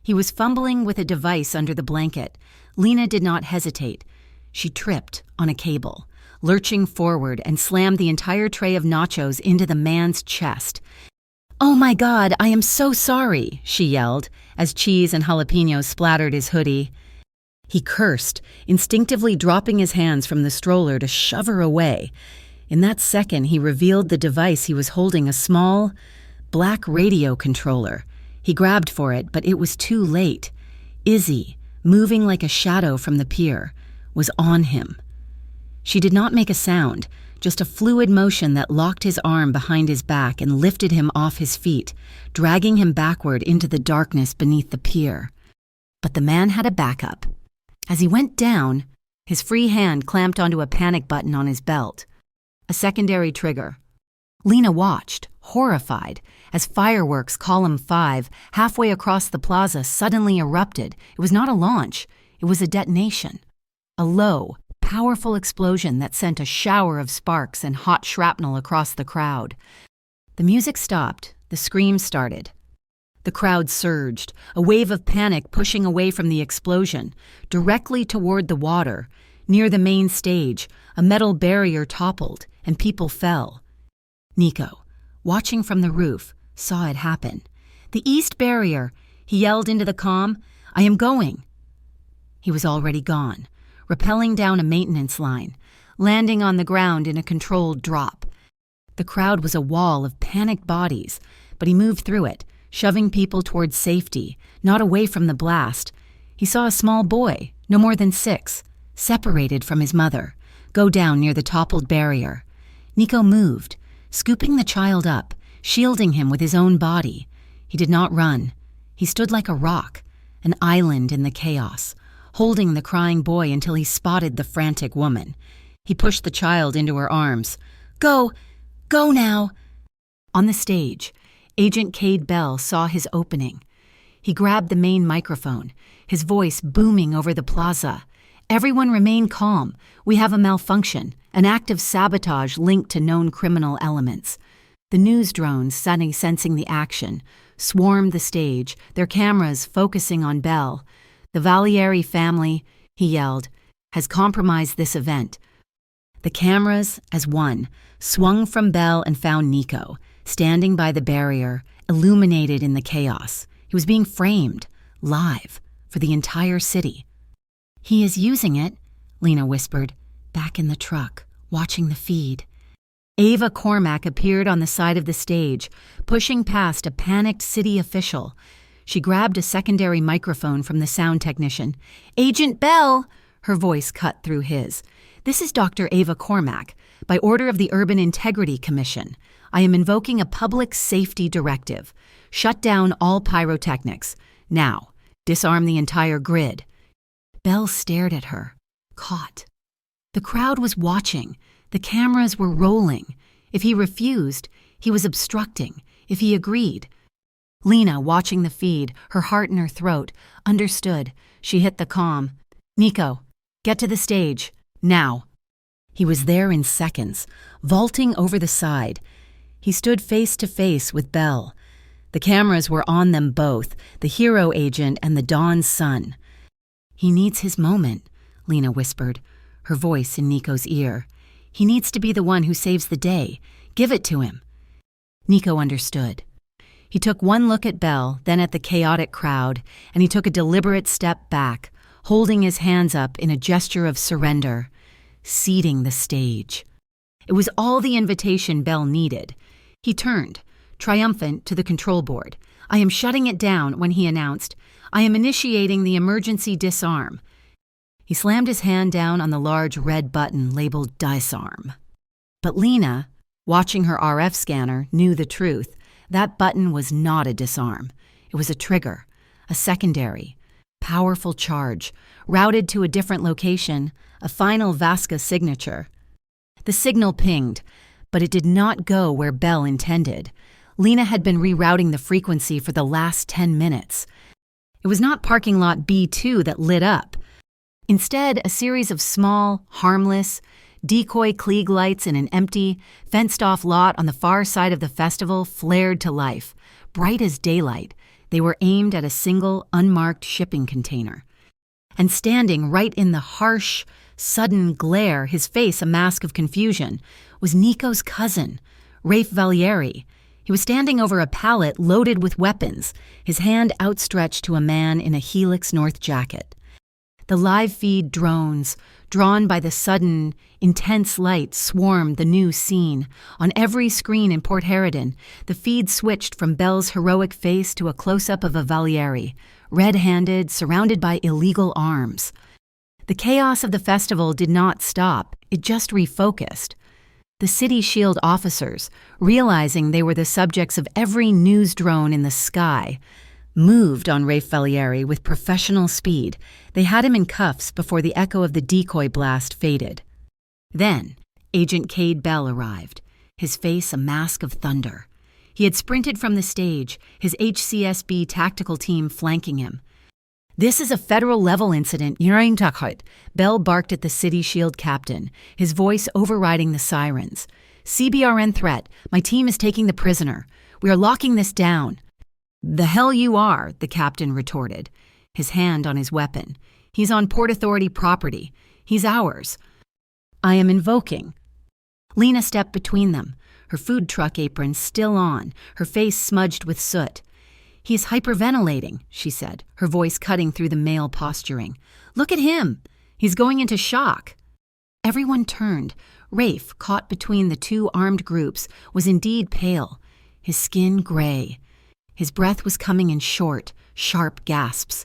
He was fumbling with a device under the blanket. Lena did not hesitate. She tripped on a cable, lurching forward, and slammed the entire tray of nachos into the man's chest. "Oh my God, I am so sorry," she yelled, as cheese and jalapenos splattered his hoodie. He cursed, instinctively dropping his hands from the stroller to shove her away. In that second, he revealed the device he was holding, a small, black radio controller. He grabbed for it, but it was too late. Izzy, moving like a shadow from the pier, was on him. She did not make a sound, just a fluid motion that locked his arm behind his back and lifted him off his feet, dragging him backward into the darkness beneath the pier. But the man had a backup. As he went down, his free hand clamped onto a panic button on his belt. A secondary trigger. Lena watched, horrified, as fireworks column 5, halfway across the plaza, suddenly erupted. It was not a launch. It was a detonation. A low, powerful explosion that sent a shower of sparks and hot shrapnel across the crowd. The music stopped. The screams started. The crowd surged, a wave of panic pushing away from the explosion, directly toward the water. Near the main stage, a metal barrier toppled, and people fell. Nico, watching from the roof, saw it happen. "The east barrier," he yelled into the comm. "I am going." He was already gone, rappelling down a maintenance line, landing on the ground in a controlled drop. The crowd was a wall of panicked bodies, but he moved through it, shoving people towards safety, not away from the blast. He saw a small boy, no more than 6, separated from his mother, go down near the toppled barrier. Nico moved, scooping the child up, shielding him with his own body. He did not run. He stood like a rock, an island in the chaos, holding the crying boy until he spotted the frantic woman. He pushed the child into her arms. Go! Go now! On the stage, Agent Cade Bell saw his opening. He grabbed the main microphone, his voice booming over the plaza. Everyone remain calm. We have a malfunction, an act of sabotage linked to known criminal elements. The news drones, sensing the action, swarmed the stage, their cameras focusing on Bell. The Valieri family, he yelled, has compromised this event. The cameras, as one, swung from Bell and found Nico, standing by the barrier, illuminated in the chaos. He was being framed, live, for the entire city. He is using it, Lena whispered, back in the truck, watching the feed. Ava Cormack appeared on the side of the stage, pushing past a panicked city official. She grabbed a secondary microphone from the sound technician. Agent Bell! Her voice cut through his. This is Dr. Ava Cormack. By order of the Urban Integrity Commission, I am invoking a public safety directive. Shut down all pyrotechnics. Now, disarm the entire grid. Bell stared at her, caught. The crowd was watching. The cameras were rolling. If he refused, he was obstructing. If he agreed. Lena, watching the feed, her heart in her throat, understood. She hit the comm. Nico, get to the stage. Now. He was there in seconds, vaulting over the side. He stood face to face with Bell. The cameras were on them both, the hero agent and the Dawn's son. He needs his moment, Lena whispered, her voice in Nico's ear. He needs to be the one who saves the day. Give it to him. Nico understood. He took one look at Bell, then at the chaotic crowd, and he took a deliberate step back, holding his hands up in a gesture of surrender, ceding the stage. It was all the invitation Bell needed. He turned, triumphant, to the control board. I am shutting it down, when he announced, I am initiating the emergency disarm. He slammed his hand down on the large red button labeled disarm. But Lena, watching her RF scanner, knew the truth. That button was not a disarm. It was a trigger, a secondary, powerful charge, routed to a different location, a final VASCA signature. The signal pinged, but it did not go where Bell intended. Lena had been rerouting the frequency for the last 10 minutes. It was not parking lot B2 that lit up. Instead, a series of small, harmless, decoy Klieg lights in an empty, fenced-off lot on the far side of the festival flared to life, bright as daylight. They were aimed at a single, unmarked shipping container. And standing right in the harsh, sudden glare, his face a mask of confusion, was Nico's cousin, Rafe Valieri. He was standing over a pallet loaded with weapons, his hand outstretched to a man in a Helix North jacket. The live feed drones, drawn by the sudden, intense light, swarmed the new scene. On every screen in Port Harridan, the feed switched from Bell's heroic face to a close-up of a Valieri, red-handed, surrounded by illegal arms. The chaos of the festival did not stop, it just refocused. The City Shield officers, realizing they were the subjects of every news drone in the sky, moved on Rafe Valieri with professional speed. They had him in cuffs before the echo of the decoy blast faded. Then, Agent Cade Bell arrived, his face a mask of thunder. He had sprinted from the stage, his HCSB tactical team flanking him. This is a federal-level incident, Bell barked at the City Shield captain, his voice overriding the sirens. CBRN threat. My team is taking the prisoner. We are locking this down. The hell you are, the captain retorted, his hand on his weapon. He's on Port Authority property. He's ours. I am invoking. Lena stepped between them, her food truck apron still on, her face smudged with soot. "He is hyperventilating," she said, her voice cutting through the male posturing. "Look at him! He's going into shock." Everyone turned. Rafe, caught between the two armed groups, was indeed pale, his skin gray. His breath was coming in short, sharp gasps.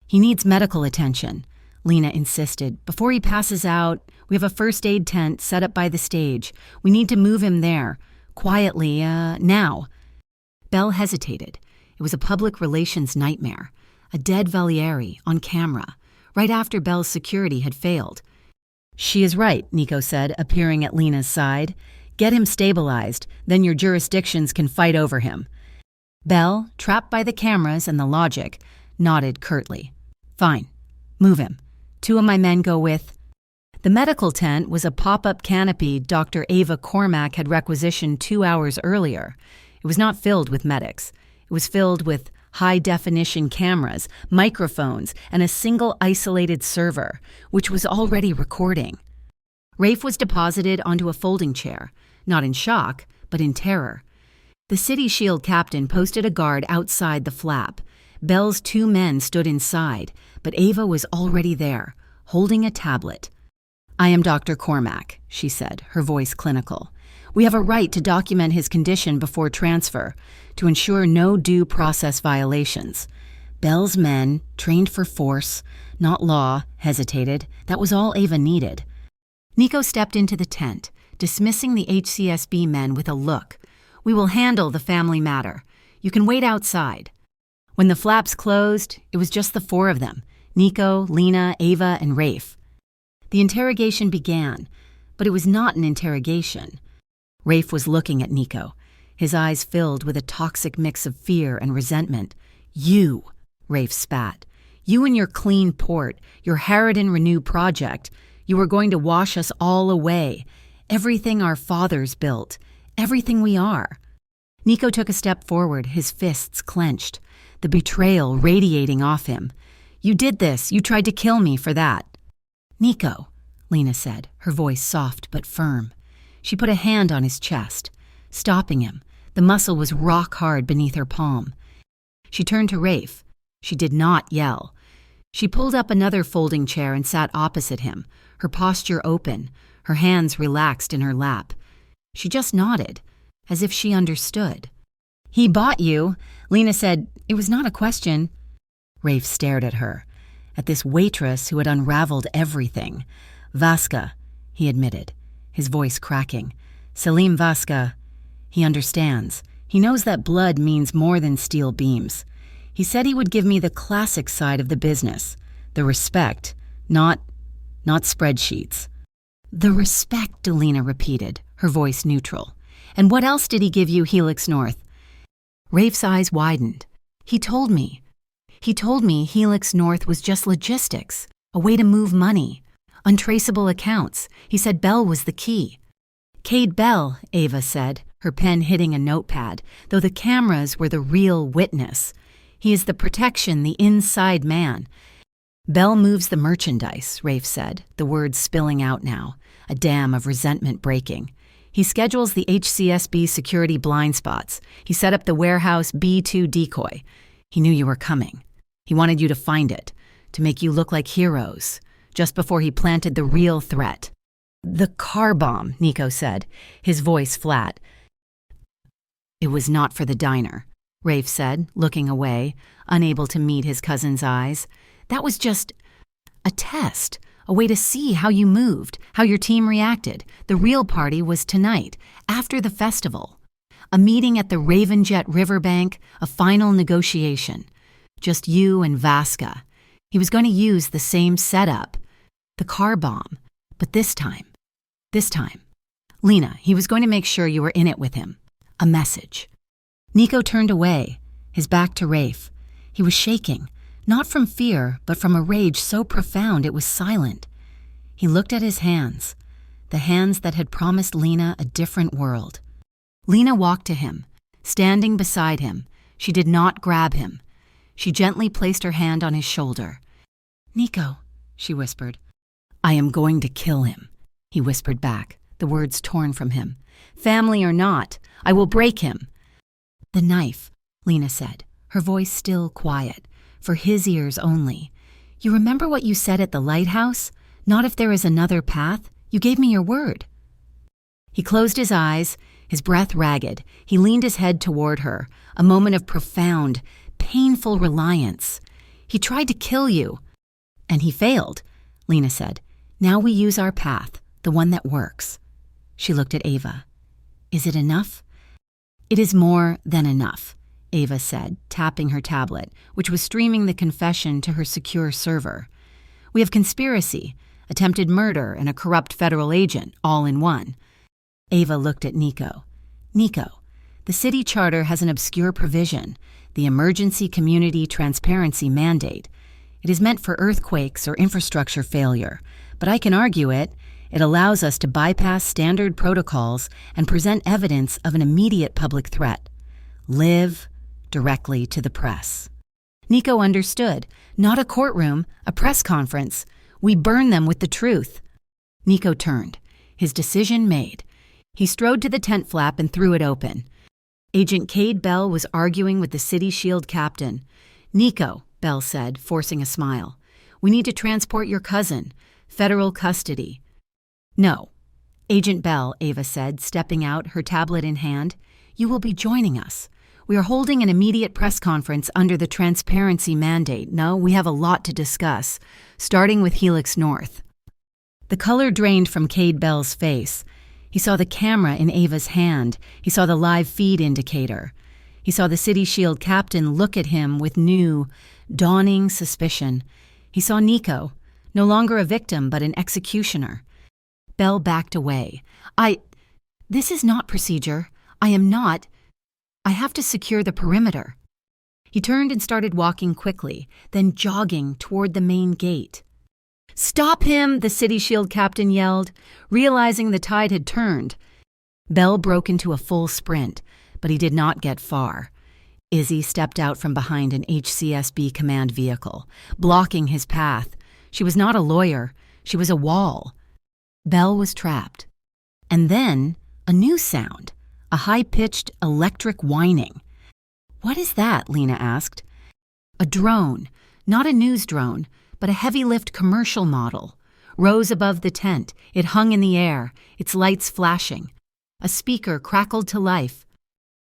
"He needs medical attention," Lena insisted. "Before he passes out, we have a first aid tent set up by the stage. We need to move him there. Quietly, now." Belle hesitated. It was a public relations nightmare. A dead Valieri, on camera, right after Belle's security had failed. "She is right," Nico said, appearing at Lena's side. "Get him stabilized, then your jurisdictions can fight over him." Belle, trapped by the cameras and the logic, nodded curtly. "Fine. Move him. 2 of my men go with—" The medical tent was a pop-up canopy Dr. Ava Cormack had requisitioned 2 hours earlier. It was not filled with medics. It was filled with high-definition cameras, microphones, and a single isolated server, which was already recording. Rafe was deposited onto a folding chair, not in shock, but in terror. The City Shield captain posted a guard outside the flap. Belle's 2 men stood inside, but Ava was already there, holding a tablet. "I am Dr. Cormack," she said, her voice clinical. "We have a right to document his condition before transfer, to ensure no due process violations." Belle's men, trained for force, not law, hesitated. That was all Ava needed. Nico stepped into the tent, dismissing the HCSB men with a look. "We will handle the family matter. You can wait outside." When the flaps closed, it was just the 4 of them, Nico, Lena, Ava, and Rafe. The interrogation began, but it was not an interrogation. Rafe was looking at Nico, his eyes filled with a toxic mix of fear and resentment. "You," Rafe spat. "You and your clean port, your Harridan Renew project, you were going to wash us all away. Everything our fathers built, everything we are." Nico took a step forward, his fists clenched, the betrayal radiating off him. "You did this. You tried to kill me for that." "Nico," Lena said, her voice soft but firm. She put a hand on his chest, stopping him. The muscle was rock hard beneath her palm. She turned to Rafe. She did not yell. She pulled up another folding chair and sat opposite him, her posture open, her hands relaxed in her lap. She just nodded, as if she understood. "He bought you," Lena said. "It was not a question." Rafe stared at her, at this waitress who had unraveled everything. "Vasca," he admitted, his voice cracking. "Selim Vasca. He understands. He knows that blood means more than steel beams. He said he would give me the classic side of the business, the respect, not spreadsheets." "The respect," Delina repeated, her voice neutral. "And what else did he give you, Helix North?" Rafe's eyes widened. He told me Helix North was just logistics, a way to move money, untraceable accounts. He said Belle was the key." "Cade Bell," Ava said, her pen hitting a notepad, though the cameras were the real witness. "He is the protection, the inside man." "Bell moves the merchandise," Rafe said, the words spilling out now, a dam of resentment breaking. "He schedules the HCSB security blind spots. He set up the warehouse B2 decoy. He knew you were coming. He wanted you to find it, to make you look like heroes, just before he planted the real threat." "The car bomb," Nico said, his voice flat. "It was not for the diner," Rafe said, looking away, unable to meet his cousin's eyes. "That was just a test, a way to see how you moved, how your team reacted. The real party was tonight, after the festival. A meeting at the Ravenjet riverbank, a final negotiation. Just you and Vasca. He was going to use the same setup, the car bomb, but this time, Lena, he was going to make sure you were in it with him. A message." Nico turned away, his back to Rafe. He was shaking, not from fear, but from a rage so profound it was silent. He looked at his hands, the hands that had promised Lena a different world. Lena walked to him, standing beside him. She did not grab him. She gently placed her hand on his shoulder. "Nico," she whispered. "I am going to kill him," he whispered back, the words torn from him. "Family or not, I will break him." "The knife," Lena said, her voice still quiet, for his ears only. "You remember what you said at the lighthouse? Not if there is another path? You gave me your word." He closed his eyes, his breath ragged. He leaned his head toward her, a moment of profound, painful reliance. "He tried to kill you." "And he failed," Lena said. "Now we use our path, the one that works." She looked at Ava. "Is it enough?" "It is more than enough," Ava said, tapping her tablet, which was streaming the confession to her secure server. "We have conspiracy, attempted murder, and a corrupt federal agent, all in one." Ava looked at Nico. "Nico, the city charter has an obscure provision, the Emergency Community Transparency Mandate. It is meant for earthquakes or infrastructure failure, but I can argue it. It allows us to bypass standard protocols and present evidence of an immediate public threat. Live directly to the press." Nico understood. Not a courtroom, a press conference. We burn them with the truth. Nico turned, his decision made. He strode to the tent flap and threw it open. Agent Cade Bell was arguing with the City Shield captain. "Nico," Bell said, forcing a smile, "we need to transport your cousin. Federal custody." "No." "Agent Bell," Ava said, stepping out, her tablet in hand, "you will be joining us. We are holding an immediate press conference under the transparency mandate. No, we have a lot to discuss, starting with Helix North." The color drained from Cade Bell's face. He saw the camera in Ava's hand. He saw the live feed indicator. He saw the City Shield captain look at him with new, dawning suspicion. He saw Nico, no longer a victim but an executioner. Bell backed away. This is not procedure. I have to secure the perimeter." He turned and started walking quickly, then jogging toward the main gate. "Stop him!" the City Shield captain yelled, realizing the tide had turned. Bell broke into a full sprint, but he did not get far. Izzy stepped out from behind an HCSB command vehicle, blocking his path. She was not a lawyer. She was a wall. Bell was trapped. And then a new sound, a high-pitched electric whining. "What is that?" Lena asked. A drone, not a news drone, but a heavy-lift commercial model, rose above the tent. It hung in the air, its lights flashing. A speaker crackled to life.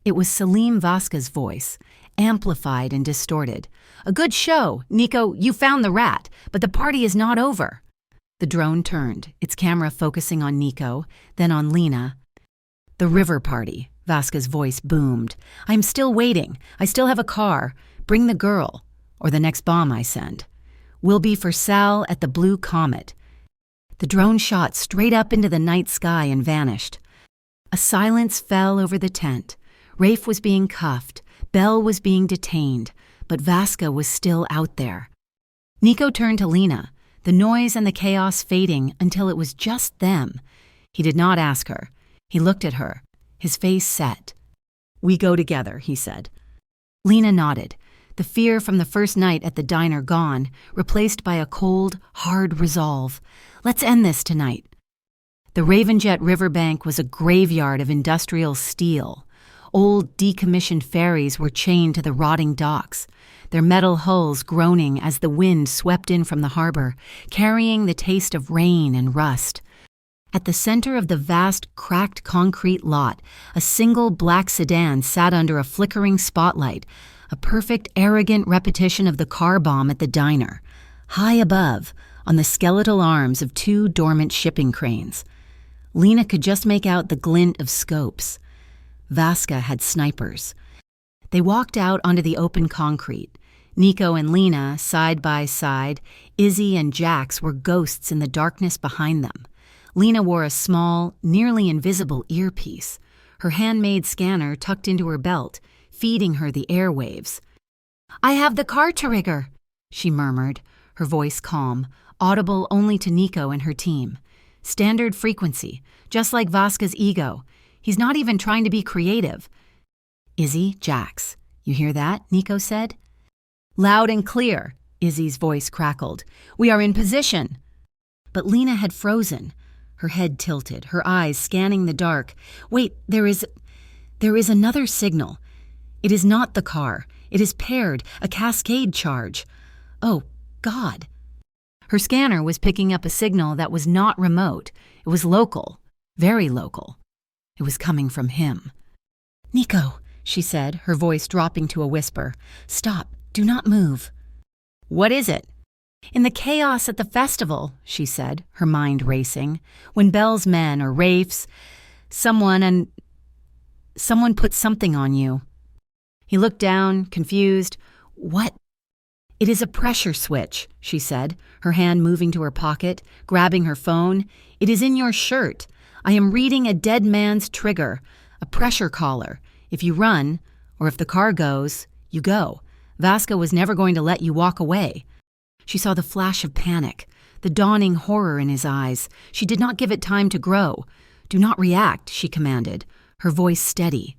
It was Salim Vasca's voice, amplified and distorted. "A good show. Nico, you found the rat, but the party is not over." The drone turned, its camera focusing on Nico, then on Lena. "The river party," Vasca's voice boomed. "I'm still waiting. I still have a car. Bring the girl, or the next bomb I send. Will be for Sal at the Blue Comet." The drone shot straight up into the night sky and vanished. A silence fell over the tent. Rafe was being cuffed. Bell was being detained, but Vasca was still out there. Nico turned to Lena, the noise and the chaos fading until it was just them. He did not ask her. He looked at her, his face set. "We go together," he said. Lena nodded, the fear from the first night at the diner gone, replaced by a cold, hard resolve. "Let's end this tonight." The Ravenjet riverbank was a graveyard of industrial steel. Old, decommissioned ferries were chained to the rotting docks, their metal hulls groaning as the wind swept in from the harbor, carrying the taste of rain and rust. At the center of the vast, cracked concrete lot, a single black sedan sat under a flickering spotlight, a perfect, arrogant repetition of the car bomb at the diner, high above, on the skeletal arms of two dormant shipping cranes. Lena could just make out the glint of scopes. Vasca had snipers. They walked out onto the open concrete. Nico and Lena, side by side. Izzy and Jax were ghosts in the darkness behind them. Lena wore a small, nearly invisible earpiece, her handmade scanner tucked into her belt, feeding her the airwaves. "I have the car trigger," she murmured, her voice calm, audible only to Nico and her team. Standard frequency, just like Vasca's ego. He's not even trying to be creative. "Izzy, Jax, you hear that?" Nico said. "Loud and clear," Izzy's voice crackled. "We are in position." But Lena had frozen, her head tilted, her eyes scanning the dark. "Wait, there is another signal. It is not the car. It is paired, a cascade charge. Oh, God. Her scanner was picking up a signal that was not remote. It was local, very local. It was coming from him. "Nico," she said, her voice dropping to a whisper. "Stop. Do not move." "What is it?" "In the chaos at the festival," she said, her mind racing, "when Belle's men or Rafe's, someone put something on you." He looked down, confused. "What?" "It is a pressure switch," she said, her hand moving to her pocket, grabbing her phone. "It is in your shirt. I am reading a dead man's trigger, a pressure collar. If you run, or if the car goes, you go. Vasca was never going to let you walk away." She saw the flash of panic, the dawning horror in his eyes. She did not give it time to grow. "Do not react," she commanded, her voice steady.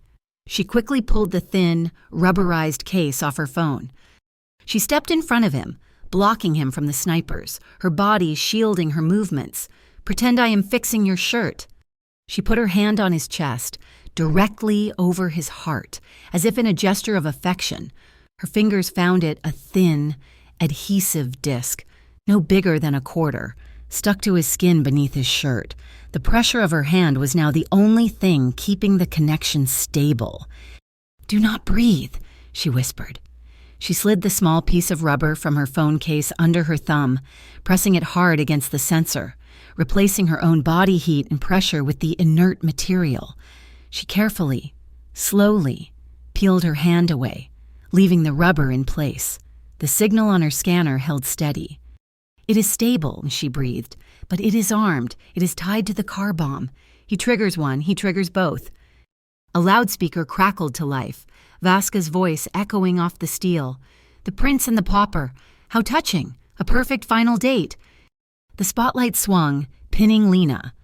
She quickly pulled the thin, rubberized case off her phone. She stepped in front of him, blocking him from the snipers, her body shielding her movements. "Pretend I am fixing your shirt." She put her hand on his chest, directly over his heart, as if in a gesture of affection. Her fingers found it a thin, adhesive disc, no bigger than a quarter, stuck to his skin beneath his shirt. The pressure of her hand was now the only thing keeping the connection stable. "Do not breathe," she whispered. She slid the small piece of rubber from her phone case under her thumb, pressing it hard against the sensor, replacing her own body heat and pressure with the inert material. She carefully, slowly, peeled her hand away, leaving the rubber in place. The signal on her scanner held steady. "It is stable," she breathed, "but it is armed. It is tied to the car bomb. He triggers one, he triggers both." A loudspeaker crackled to life, Vasca's voice echoing off the steel. "The Prince and the Pauper. How touching. A perfect final date." The spotlight swung, pinning Lena.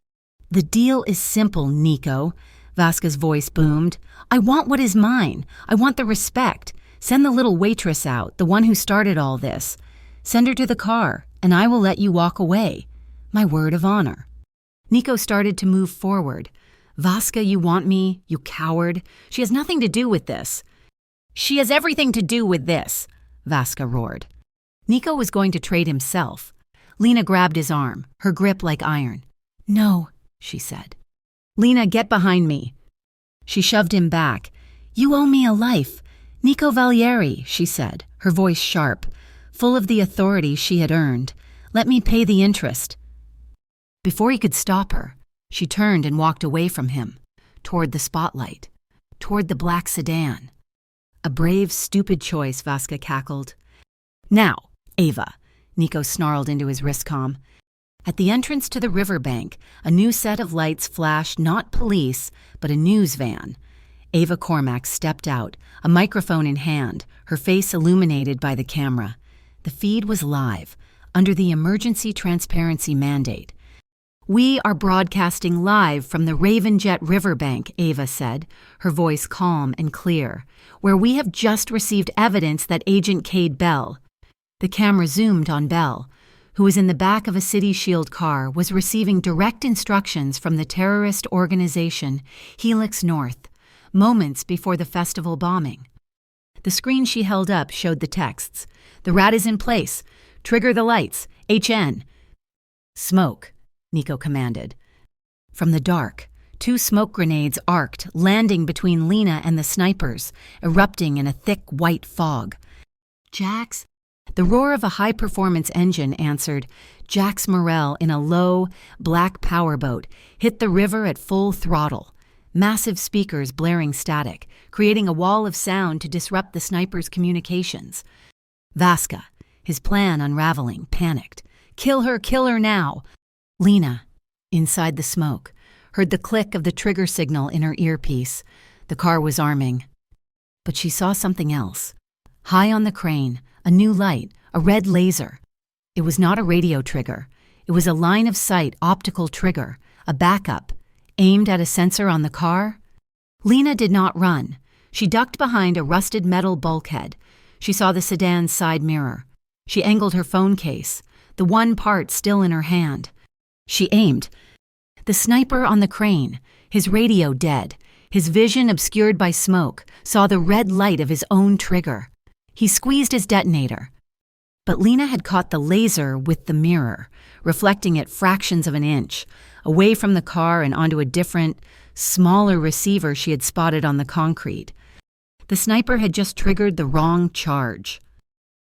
"The deal is simple, Nico," Vasca's voice boomed. "I want what is mine. I want the respect. Send the little waitress out, the one who started all this. Send her to the car, and I will let you walk away. My word of honor." Nico started to move forward. "Vasca, you want me, you coward. She has nothing to do with this." "She has everything to do with this," Vasca roared. Nico was going to trade himself. Lena grabbed his arm, her grip like iron. "No," she said. "Lena, get behind me." She shoved him back. "You owe me a life. Nico Valieri," she said, her voice sharp, full of the authority she had earned. "Let me pay the interest." Before he could stop her, she turned and walked away from him, toward the spotlight, toward the black sedan. "A brave, stupid choice," Vasca cackled. "Now, Ava," Nico snarled into his wristcom. At the entrance to the riverbank, a new set of lights flashed not police, but a news van. Ava Cormack stepped out, a microphone in hand, her face illuminated by the camera. The feed was live, under the emergency transparency mandate. "We are broadcasting live from the Ravenjet Riverbank," Ava said, her voice calm and clear, "where we have just received evidence that Agent Cade Bell." The camera zoomed on Bell, who was in the back of a City Shield car, was receiving direct instructions from the terrorist organization Helix North, moments before the festival bombing. The screen she held up showed the texts. "The rat is in place. Trigger the lights. HN." "Smoke," Nico commanded. From the dark, 2 smoke grenades arced, landing between Lena and the snipers, erupting in a thick white fog. "Jax?" The roar of a high-performance engine answered. Jax Morrell, in a low, black powerboat, hit the river at full throttle. Massive speakers blaring static, creating a wall of sound to disrupt the sniper's communications. Vasca, his plan unraveling, panicked. Kill her now!" Lena, inside the smoke, heard the click of the trigger signal in her earpiece. The car was arming. But she saw something else. High on the crane, a new light, a red laser. It was not a radio trigger. It was a line-of-sight optical trigger, a backup, aimed at a sensor on the car. Lena did not run. She ducked behind a rusted metal bulkhead. She saw the sedan's side mirror. She angled her phone case, the one part still in her hand. She aimed. The sniper on the crane, his radio dead, his vision obscured by smoke, saw the red light of his own trigger. He squeezed his detonator. But Lena had caught the laser with the mirror, reflecting it fractions of an inch, away from the car and onto a different, smaller receiver she had spotted on the concrete. The sniper had just triggered the wrong charge.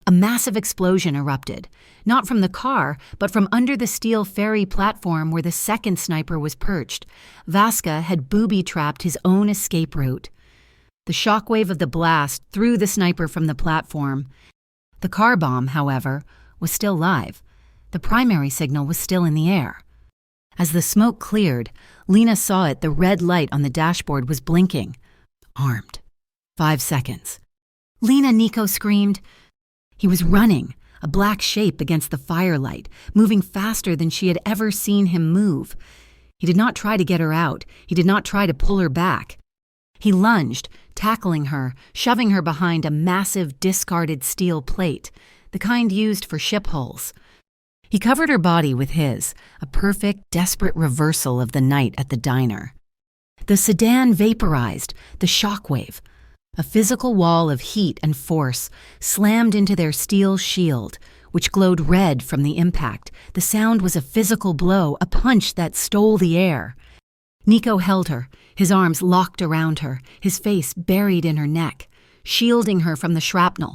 A massive explosion erupted, not from the car, but from under the steel ferry platform where the second sniper was perched. Vasca had booby-trapped his own escape route. The shockwave of the blast threw the sniper from the platform. The car bomb, however, was still live. The primary signal was still in the air. As the smoke cleared, Lena saw it. The red light on the dashboard was blinking. Armed. 5 seconds. "Lena!" Nico screamed. He was running, a black shape against the firelight, moving faster than she had ever seen him move. He did not try to get her out. He did not try to pull her back. He lunged, tackling her, shoving her behind a massive discarded steel plate, the kind used for ship hulls. He covered her body with his, a perfect, desperate reversal of the night at the diner. The sedan vaporized, the shockwave. A physical wall of heat and force slammed into their steel shield, which glowed red from the impact. The sound was a physical blow, a punch that stole the air. Nico held her, his arms locked around her, his face buried in her neck, shielding her from the shrapnel.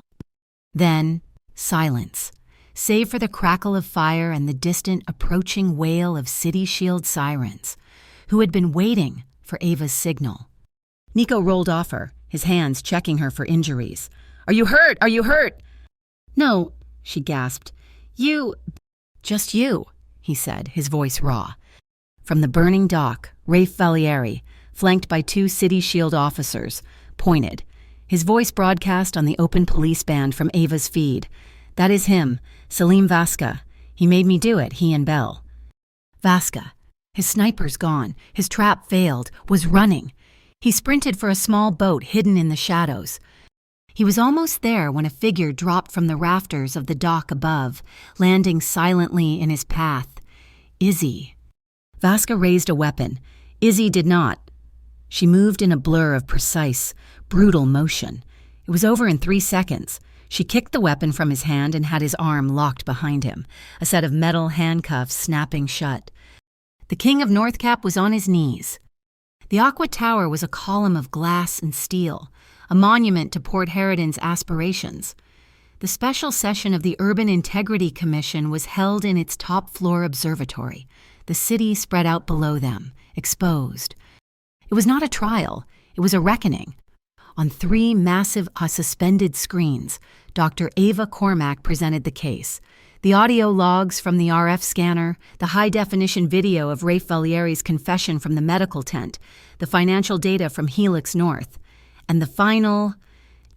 Then, silence, save for the crackle of fire and the distant approaching wail of City Shield sirens, who had been waiting for Ava's signal. Nico rolled off her, his hands checking her for injuries. "Are you hurt? Are you hurt?" "No," she gasped. Just you," he said, his voice raw. From the burning dock, Rafe Valieri, flanked by 2 City Shield officers, pointed. His voice broadcast on the open police band from Ava's feed. "That is him, Salim Vasca. He made me do it, he and Bell." Vasca, his sniper's gone, his trap failed, was running. He sprinted for a small boat hidden in the shadows. He was almost there when a figure dropped from the rafters of the dock above, landing silently in his path. Izzy. Vasca raised a weapon. Izzy did not. She moved in a blur of precise, brutal motion. It was over in 3 seconds. She kicked the weapon from his hand and had his arm locked behind him, a set of metal handcuffs snapping shut. The king of North Cap was on his knees. The Aqua Tower was a column of glass and steel, a monument to Port Harridan's aspirations. The special session of the Urban Integrity Commission was held in its top-floor observatory, the city spread out below them, exposed. It was not a trial, it was a reckoning. On 3 massive suspended screens, Dr. Ava Cormack presented the case. The audio logs from the RF scanner, the high-definition video of Rafe Valieri's confession from the medical tent, the financial data from Helix North, and the final,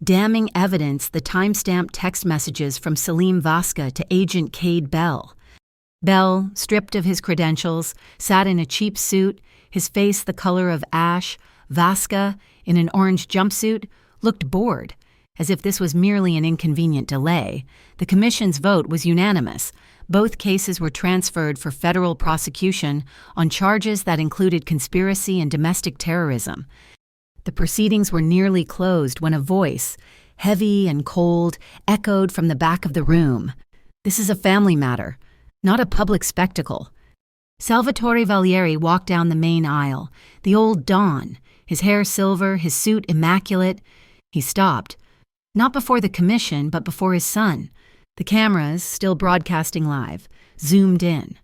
damning evidence, the time-stamped text messages from Salim Vasca to Agent Cade Bell. Bell, stripped of his credentials, sat in a cheap suit, his face the color of ash. Vasca, in an orange jumpsuit, looked bored, as if this was merely an inconvenient delay. The commission's vote was unanimous. Both cases were transferred for federal prosecution on charges that included conspiracy and domestic terrorism. The proceedings were nearly closed when a voice, heavy and cold, echoed from the back of the room. "This is a family matter, not a public spectacle." Salvatore Valieri walked down the main aisle, the old Don, his hair silver, his suit immaculate. He stopped. Not before the commission, but before his son. The cameras, still broadcasting live, zoomed in.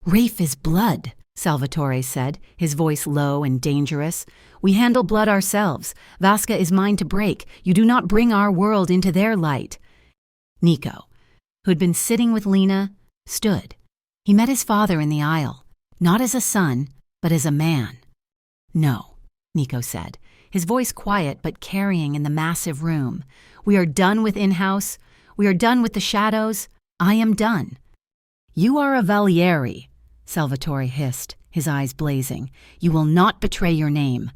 "Rafe is blood," Salvatore said, his voice low and dangerous. "We handle blood ourselves. Vasca is mine to break. You do not bring our world into their light." Nico, who had been sitting with Lena, stood. He met his father in the aisle, not as a son, but as a man. "No," Nico said, his voice quiet but carrying in the massive room. "We are done with in-house. We are done with the shadows. I am done." "You are a Valieri," Salvatore hissed, his eyes blazing. "You will not betray your name."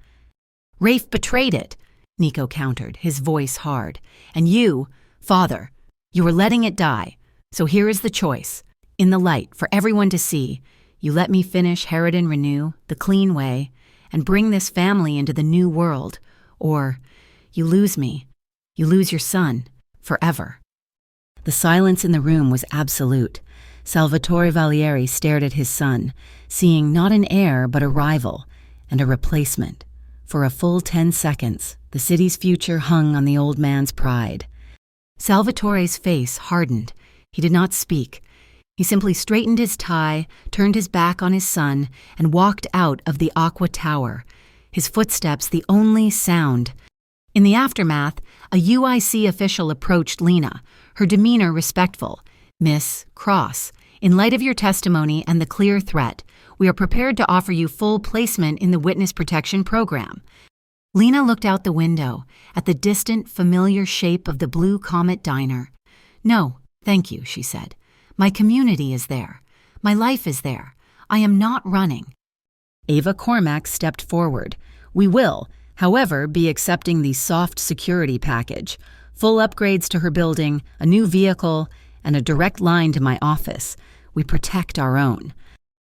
"Rafe betrayed it," Nico countered, his voice hard. "And you, father, you are letting it die. So here is the choice. In the light, for everyone to see. You let me finish Harridan Renew, the clean way, and bring this family into the new world. Or you lose me. You lose your son, forever. The silence in the room was absolute. Salvatore Valieri stared at his son, seeing not an heir but a rival, and a replacement. For a full 10 seconds, the city's future hung on the old man's pride. Salvatore's face hardened. He did not speak. He simply straightened his tie, turned his back on his son, and walked out of the Aqua Tower, his footsteps the only sound. In the aftermath, a UIC official approached Lena, her demeanor respectful. "Miss Cross, in light of your testimony and the clear threat, we are prepared to offer you full placement in the Witness Protection Program." Lena looked out the window, at the distant, familiar shape of the Blue Comet Diner. "No, thank you," she said. "My community is there. My life is there. I am not running." Ava Cormack stepped forward. "We will, however, be accepting the soft security package, full upgrades to her building, a new vehicle, and a direct line to my office. We protect our own."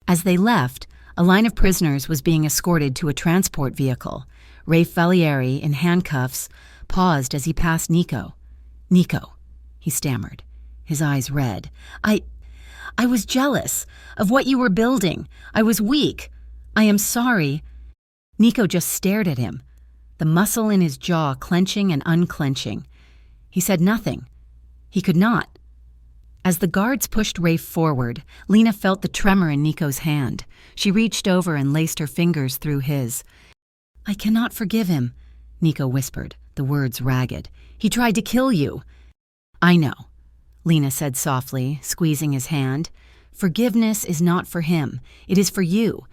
As they left, a line of prisoners was being escorted to a transport vehicle. Rafe Valieri, in handcuffs, paused as he passed Nico. "Nico," he stammered, his eyes red. I was jealous of what you were building. I was weak. I am sorry." Nico just stared at him, the muscle in his jaw clenching and unclenching. He said nothing. He could not. As the guards pushed Rafe forward, Lena felt the tremor in Nico's hand. She reached over and laced her fingers through his. "I cannot forgive him," Nico whispered, the words ragged. "He tried to kill you." "I know," Lena said softly, squeezing his hand. "Forgiveness is not for him. It is for you.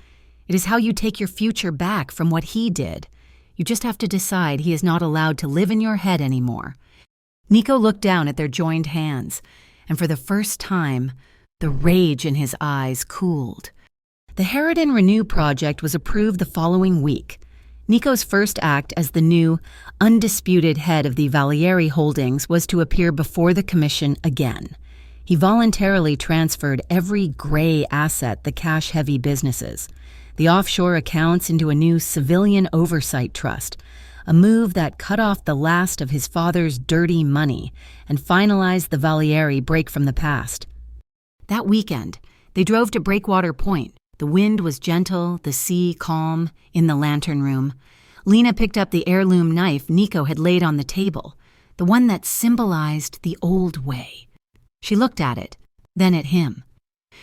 It is how you take your future back from what he did. You just have to decide he is not allowed to live in your head anymore." Nico looked down at their joined hands, and for the first time, the rage in his eyes cooled. The Harridan Renew project was approved the following week. Nico's first act as the new, undisputed head of the Valieri Holdings was to appear before the commission again. He voluntarily transferred every gray asset, the cash-heavy businesses, the offshore accounts, into a new civilian oversight trust, a move that cut off the last of his father's dirty money and finalized the Valieri break from the past. That weekend, they drove to Breakwater Point. The wind was gentle, the sea calm, in the lantern room. Lena picked up the heirloom knife Nico had laid on the table, the one that symbolized the old way. She looked at it, then at him.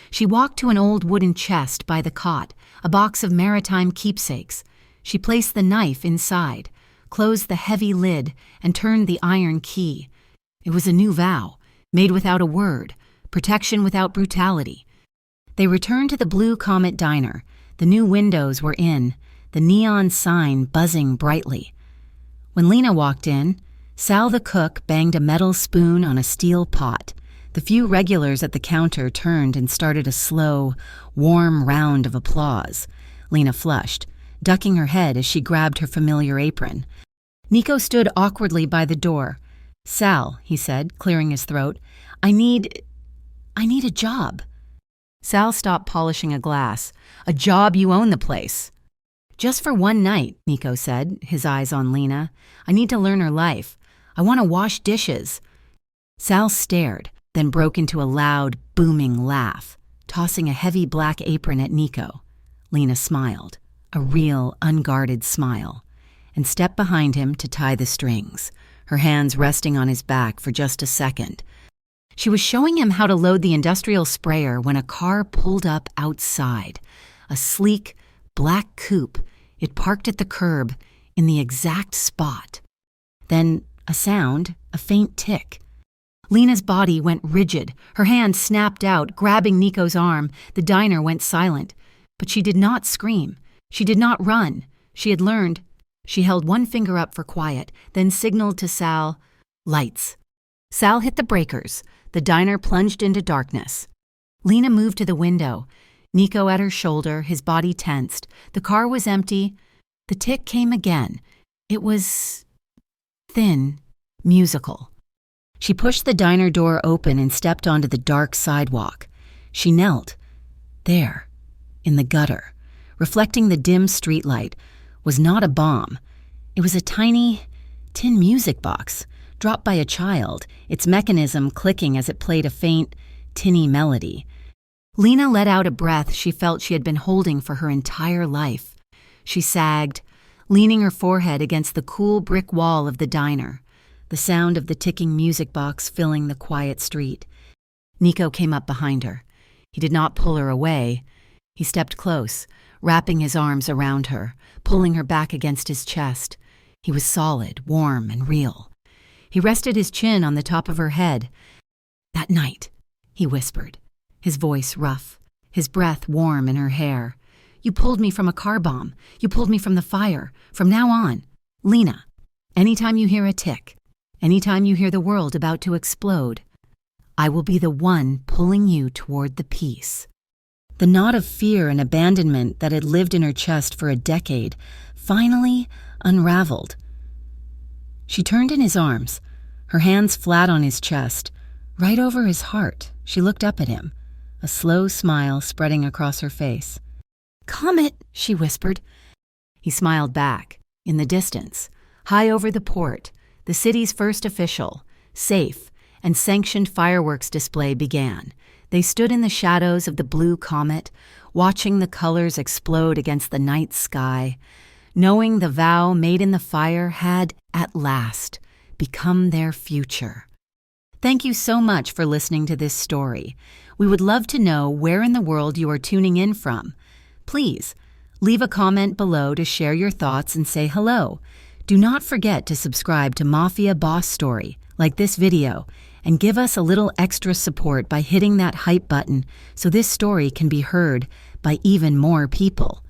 She walked to an old wooden chest by the cot, a box of maritime keepsakes. She placed the knife inside, closed the heavy lid, and turned the iron key. It was a new vow, made without a word, protection without brutality. They returned to the Blue Comet Diner. The new windows were in, the neon sign buzzing brightly. When Lena walked in, Sal the cook banged a metal spoon on a steel pot. The few regulars at the counter turned and started a slow, warm round of applause. Lena flushed, ducking her head as she grabbed her familiar apron. Nico stood awkwardly by the door. "Sal," he said, clearing his throat, I need a job." Sal stopped polishing a glass. "A job? You own the place." "Just for one night," Nico said, his eyes on Lena. "I need to learn her life. I want to wash dishes." Sal stared, then broke into a loud, booming laugh, tossing a heavy black apron at Nico. Lena smiled, a real, unguarded smile, and stepped behind him to tie the strings, her hands resting on his back for just a second. She was showing him how to load the industrial sprayer when a car pulled up outside. A sleek, black coupe. It parked at the curb, in the exact spot. Then a sound, a faint tick. Lena's body went rigid. Her hand snapped out, grabbing Nico's arm. The diner went silent. But she did not scream. She did not run. She had learned. She held one finger up for quiet, then signaled to Sal, "Lights." Sal hit the breakers. The diner plunged into darkness. Lena moved to the window. Nico at her shoulder, his body tensed. The car was empty. The tick came again. It was thin, musical. She pushed the diner door open and stepped onto the dark sidewalk. She knelt. There, in the gutter, reflecting the dim streetlight, was not a bomb. It was a tiny tin music box, dropped by a child, its mechanism clicking as it played a faint, tinny melody. Lena let out a breath she felt she had been holding for her entire life. She sagged, leaning her forehead against the cool brick wall of the diner, the sound of the ticking music box filling the quiet street. Nico came up behind her. He did not pull her away. He stepped close, wrapping his arms around her, pulling her back against his chest. He was solid, warm, and real. He rested his chin on the top of her head. "That night," he whispered, his voice rough, his breath warm in her hair. "You pulled me from a car bomb. You pulled me from the fire. From now on, Lena, anytime you hear a tick, anytime you hear the world about to explode, I will be the one pulling you toward the peace." The knot of fear and abandonment that had lived in her chest for a decade finally unraveled. She turned in his arms, her hands flat on his chest, right over his heart. She looked up at him, a slow smile spreading across her face. "Comet," she whispered. He smiled back. In the distance, high over the port, the city's first official, safe, and sanctioned fireworks display began. They stood in the shadows of the blue comet, watching the colors explode against the night sky, knowing the vow made in the fire had, at last, become their future. Thank you so much for listening to this story. We would love to know where in the world you are tuning in from. Please, leave a comment below to share your thoughts and say hello. Do not forget to subscribe to Mafia Boss Story, like this video, and give us a little extra support by hitting that hype button so this story can be heard by even more people.